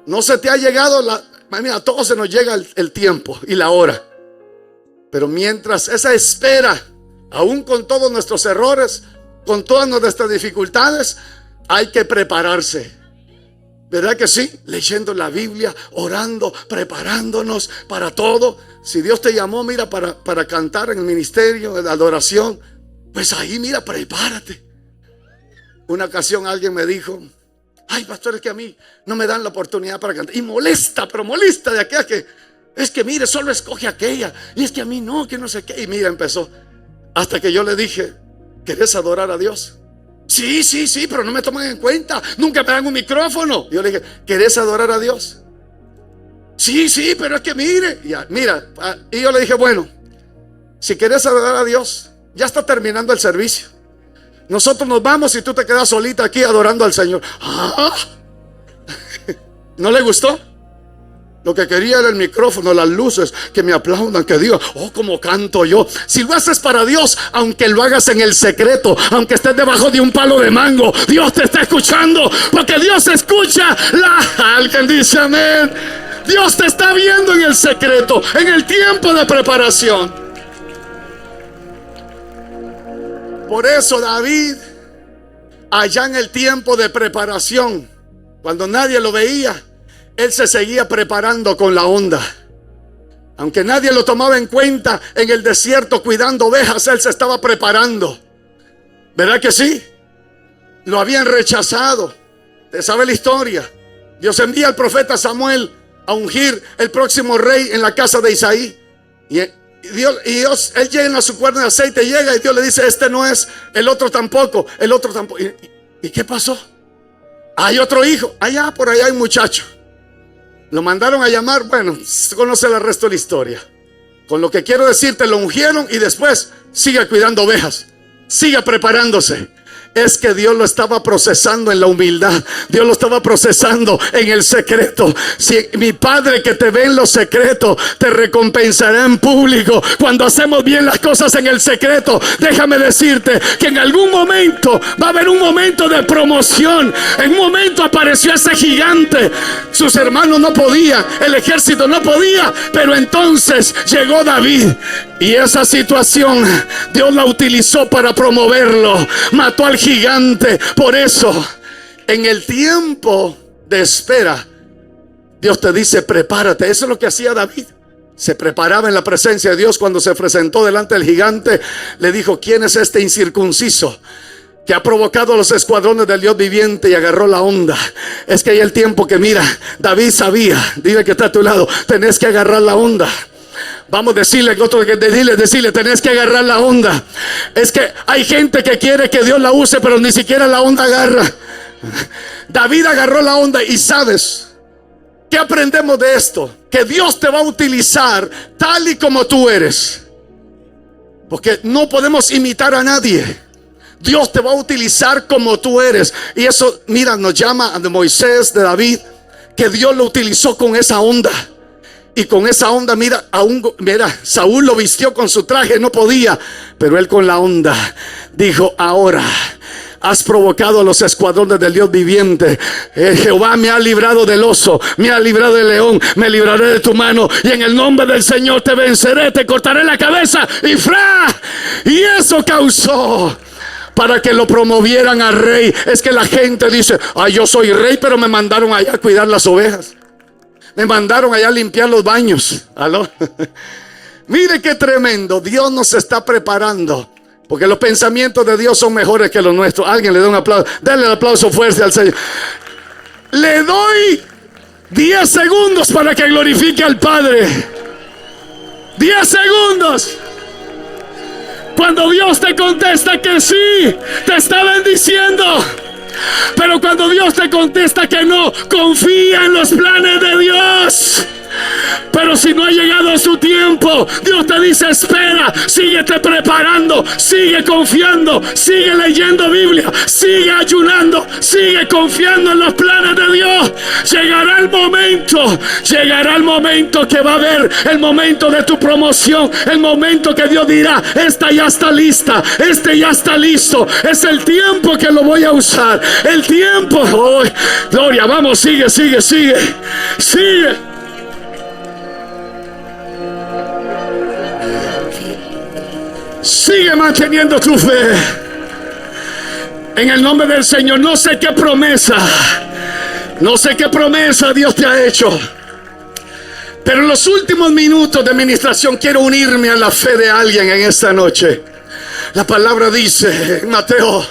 No se te ha llegado mira, a todos se nos llega el tiempo y la hora. Pero mientras esa espera, aún con todos nuestros errores, con todas nuestras dificultades, hay que prepararse. ¿Verdad que sí? Leyendo la Biblia, orando, preparándonos para todo. Si Dios te llamó, mira, para cantar en el ministerio de adoración, pues ahí, mira, prepárate. Una ocasión alguien me dijo, ay, pastor, es que a mí no me dan la oportunidad para cantar. Y molesta, pero molesta de aquella que, es que mire, solo escoge aquella. Y es que a mí no, que no sé qué. Y mira, empezó. Hasta que yo le dije, ¿querés adorar a Dios? Sí, pero no me toman en cuenta. Nunca me dan un micrófono. Yo le dije, ¿querés adorar a Dios? Sí, pero es que mire. Mira, y yo le dije, bueno, si querés adorar a Dios, ya está terminando el servicio. Nosotros nos vamos y tú te quedas solita aquí adorando al Señor. ¿No le gustó? Lo que quería era el micrófono, las luces, que me aplaudan, que digan, oh, cómo canto yo. Si lo haces para Dios, aunque lo hagas en el secreto, aunque estés debajo de un palo de mango, Dios te está escuchando, porque Dios escucha. Alguien dice amén. Dios te está viendo en el secreto, en el tiempo de preparación. Por eso David, allá en el tiempo de preparación, cuando nadie lo veía, él se seguía preparando con la onda. Aunque nadie lo tomaba en cuenta, en el desierto cuidando ovejas, él se estaba preparando. ¿Verdad que sí? Lo habían rechazado. ¿Te sabe la historia? Dios envía al profeta Samuel a ungir el próximo rey en la casa de Isaí. Y Dios, él llena su cuerno de aceite, llega y Dios le dice, este no es, el otro tampoco, el otro tampoco. ¿Y qué pasó? Hay otro hijo, allá por allá hay un muchacho. Lo mandaron a llamar. Bueno, conoce el resto de la historia. Con lo que quiero decirte, lo ungieron y después sigue cuidando ovejas, sigue preparándose. es que Dios lo estaba procesando en la humildad. Dios lo estaba procesando en el secreto. Si mi Padre que te ve en lo secreto te recompensará en público. Cuando hacemos bien las cosas en el secreto, déjame decirte que en algún momento va a haber un momento de promoción. En un momento apareció ese gigante. Sus hermanos no podían, el ejército no podía, pero entonces llegó David. Y esa situación Dios la utilizó para promoverlo. Mató al gigante. Por eso, en el tiempo de espera, Dios te dice: prepárate. Eso es lo que hacía David. Se preparaba en la presencia de Dios. Cuando se presentó delante del gigante, le dijo: ¿quién es este incircunciso que ha provocado a los escuadrones del Dios viviente? Y agarró la onda. Es que hay el tiempo que, mira, David sabía. Dile que está a tu lado: tenés que agarrar la onda. Vamos a decirle al otro, decirle, tenés que agarrar la onda. Es que hay gente que quiere que Dios la use, pero ni siquiera la onda agarra. David agarró la onda. Y sabes, ¿qué aprendemos de esto? Que Dios te va a utilizar tal y como tú eres. Porque no podemos imitar a nadie. Dios te va a utilizar como tú eres. Y eso, mira, nos llama de Moisés, de David, que Dios lo utilizó con esa onda. Y con esa onda, mira, Saúl lo vistió con su traje, no podía, pero él con la onda dijo: ahora has provocado a los escuadrones del Dios viviente. Jehová me ha librado del oso, me ha librado del león, me libraré de tu mano, y en el nombre del Señor te venceré, te cortaré la cabeza. Y ¡fra! Y eso causó para que lo promovieran a rey. Es que la gente dice: ay, yo soy rey, pero me mandaron allá a cuidar las ovejas. Me mandaron allá a limpiar los baños. ¿Aló? Mire qué tremendo. Dios nos está preparando, porque los pensamientos de Dios son mejores que los nuestros. Alguien le da un aplauso. Dale el aplauso fuerte al Señor. Le doy 10 segundos para que glorifique al Padre. 10 segundos. Cuando Dios te contesta que sí, te está bendiciendo. Pero cuando Dios te contesta que no, confía en los planes de Dios. Pero si no ha llegado su tiempo, Dios te dice: espera, síguete preparando, sigue confiando, sigue leyendo Biblia, sigue ayunando, sigue confiando en los planes de Dios. Llegará el momento que va a haber el momento de tu promoción, el momento que Dios dirá: esta ya está lista, este ya está listo, es el tiempo que lo voy a usar, el tiempo. Oh, gloria, vamos, sigue. Sigue manteniendo tu fe en el nombre del Señor. No sé qué promesa Dios te ha hecho, pero en los últimos minutos de ministración quiero unirme a la fe de alguien en esta noche. La palabra dice en Mateo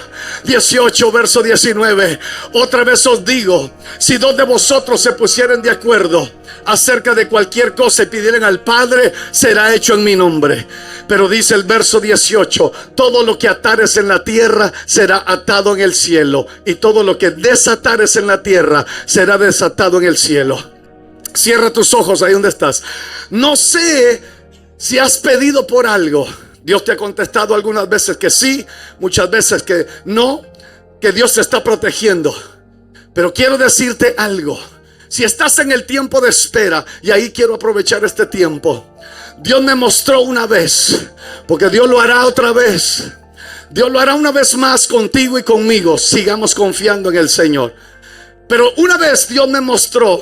18, verso 19: otra vez os digo, si dos de vosotros se pusieren de acuerdo acerca de cualquier cosa y pidieren al Padre, será hecho en mi nombre. Pero dice el verso 18: todo lo que atares en la tierra será atado en el cielo, y todo lo que desatares en la tierra será desatado en el cielo. Cierra tus ojos ahí donde estás. No sé si has pedido por algo. Dios te ha contestado algunas veces que sí, muchas veces que no, que Dios te está protegiendo. Pero quiero decirte algo. Si estás en el tiempo de espera, y ahí quiero aprovechar este tiempo, Dios me mostró una vez, porque Dios lo hará otra vez. Dios lo hará una vez más contigo y conmigo. Sigamos confiando en el Señor. Pero una vez Dios me mostró,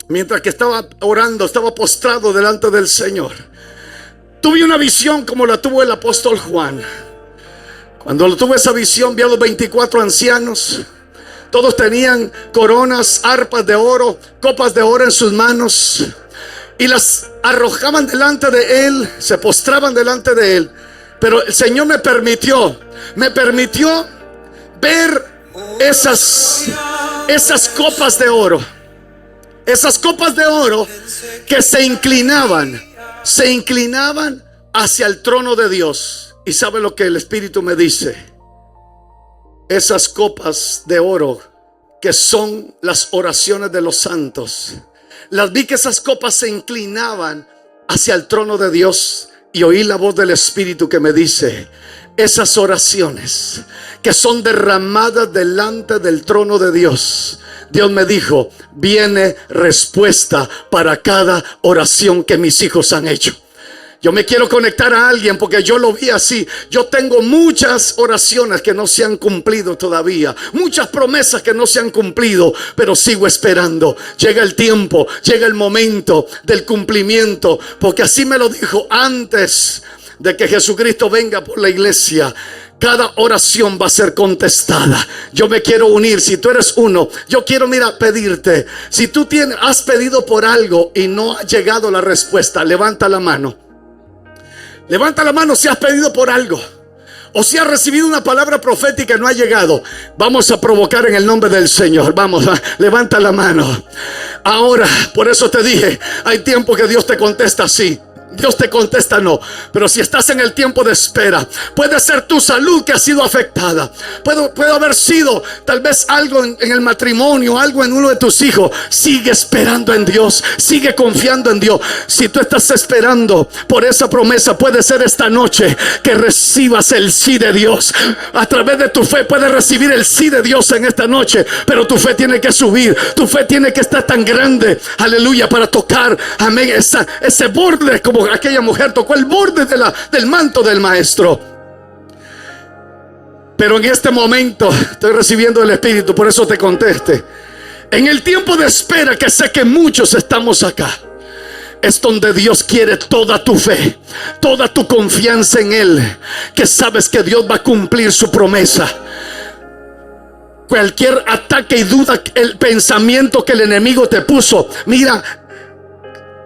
mientras que estaba orando, estaba postrado delante del Señor, tuve una visión como la tuvo el apóstol Juan. Cuando tuve esa visión, vi a los 24 ancianos. Todos tenían coronas, arpas de oro, copas de oro en sus manos, y las arrojaban delante de él, se postraban delante de él. Pero el Señor me permitió ver esas copas de oro. Esas copas de oro que se inclinaban hacia el trono de Dios. Y sabe lo que el Espíritu me dice: esas copas de oro que son las oraciones de los santos. Las vi que esas copas se inclinaban hacia el trono de Dios. y oí la voz del Espíritu que me dice: esas oraciones que son derramadas delante del trono de Dios, Dios me dijo, viene respuesta para cada oración que mis hijos han hecho. Yo me quiero conectar a alguien porque yo lo vi así. Yo tengo muchas oraciones que no se han cumplido todavía, muchas promesas que no se han cumplido, pero sigo esperando. Llega el tiempo, llega el momento del cumplimiento, porque así me lo dijo antes de que Jesucristo venga por la iglesia. Cada oración va a ser contestada. Yo me quiero unir. Si tú eres uno, yo quiero, pedirte. Si tú has pedido por algo y no ha llegado la respuesta, levanta la mano. Levanta la mano si has pedido por algo, o si has recibido una palabra profética y no ha llegado. Vamos a provocar en el nombre del Señor. Vamos, levanta la mano. Ahora, por eso te dije, hay tiempo que Dios te contesta así, Dios te contesta no. Pero si estás en el tiempo de espera, puede ser tu salud que ha sido afectada, puede haber sido tal vez algo en el matrimonio, algo en uno de tus hijos. Sigue esperando en Dios, sigue confiando en Dios. Si tú estás esperando por esa promesa, puede ser esta noche que recibas el sí de Dios. A través de tu fe puedes recibir el sí de Dios en esta noche, pero tu fe tiene que subir, tu fe tiene que estar tan grande, aleluya, para tocar, amén, ese borde, como aquella mujer tocó el borde del manto del maestro. Pero en este momento estoy recibiendo el Espíritu, por eso te conteste. En el tiempo de espera, que sé que muchos estamos acá, es donde Dios quiere toda tu fe, toda tu confianza en Él, que sabes que Dios va a cumplir su promesa. Cualquier ataque y duda, el pensamiento que el enemigo te puso,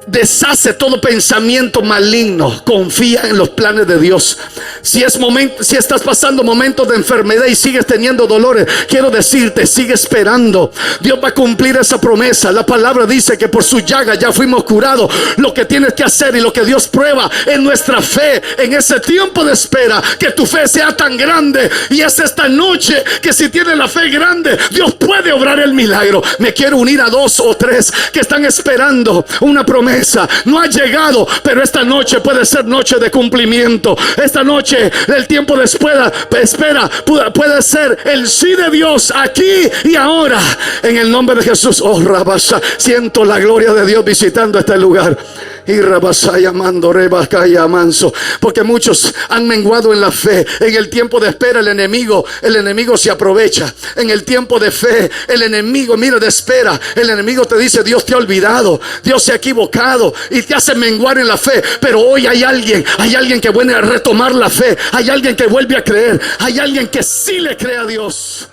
deshace todo pensamiento maligno. Confía en los planes de Dios. Si estás pasando momentos de enfermedad y sigues teniendo dolores, quiero decirte, sigue esperando. Dios va a cumplir esa promesa. La palabra dice que por su llaga ya fuimos curados. Lo que tienes que hacer y lo que Dios prueba es nuestra fe en ese tiempo de espera. Que tu fe sea tan grande, y es esta noche que si tienes la fe grande, Dios puede obrar el milagro. Me quiero unir a 2 o 3 que están esperando una promesa. No ha llegado, pero esta noche puede ser noche de cumplimiento. Esta noche, el tiempo de espera puede ser el sí de Dios aquí y ahora, en el nombre de Jesús. Oh, Rabasa, siento la gloria de Dios visitando este lugar. Y Rabasaya mando rebacaya manso, porque muchos han menguado en la fe. En el tiempo de espera el enemigo se aprovecha. En el tiempo de fe el enemigo, de espera, el enemigo te dice: Dios te ha olvidado, Dios se ha equivocado, y te hace menguar en la fe. Pero hoy hay alguien que viene a retomar la fe. Hay alguien que vuelve a creer. Hay alguien que sí le cree a Dios.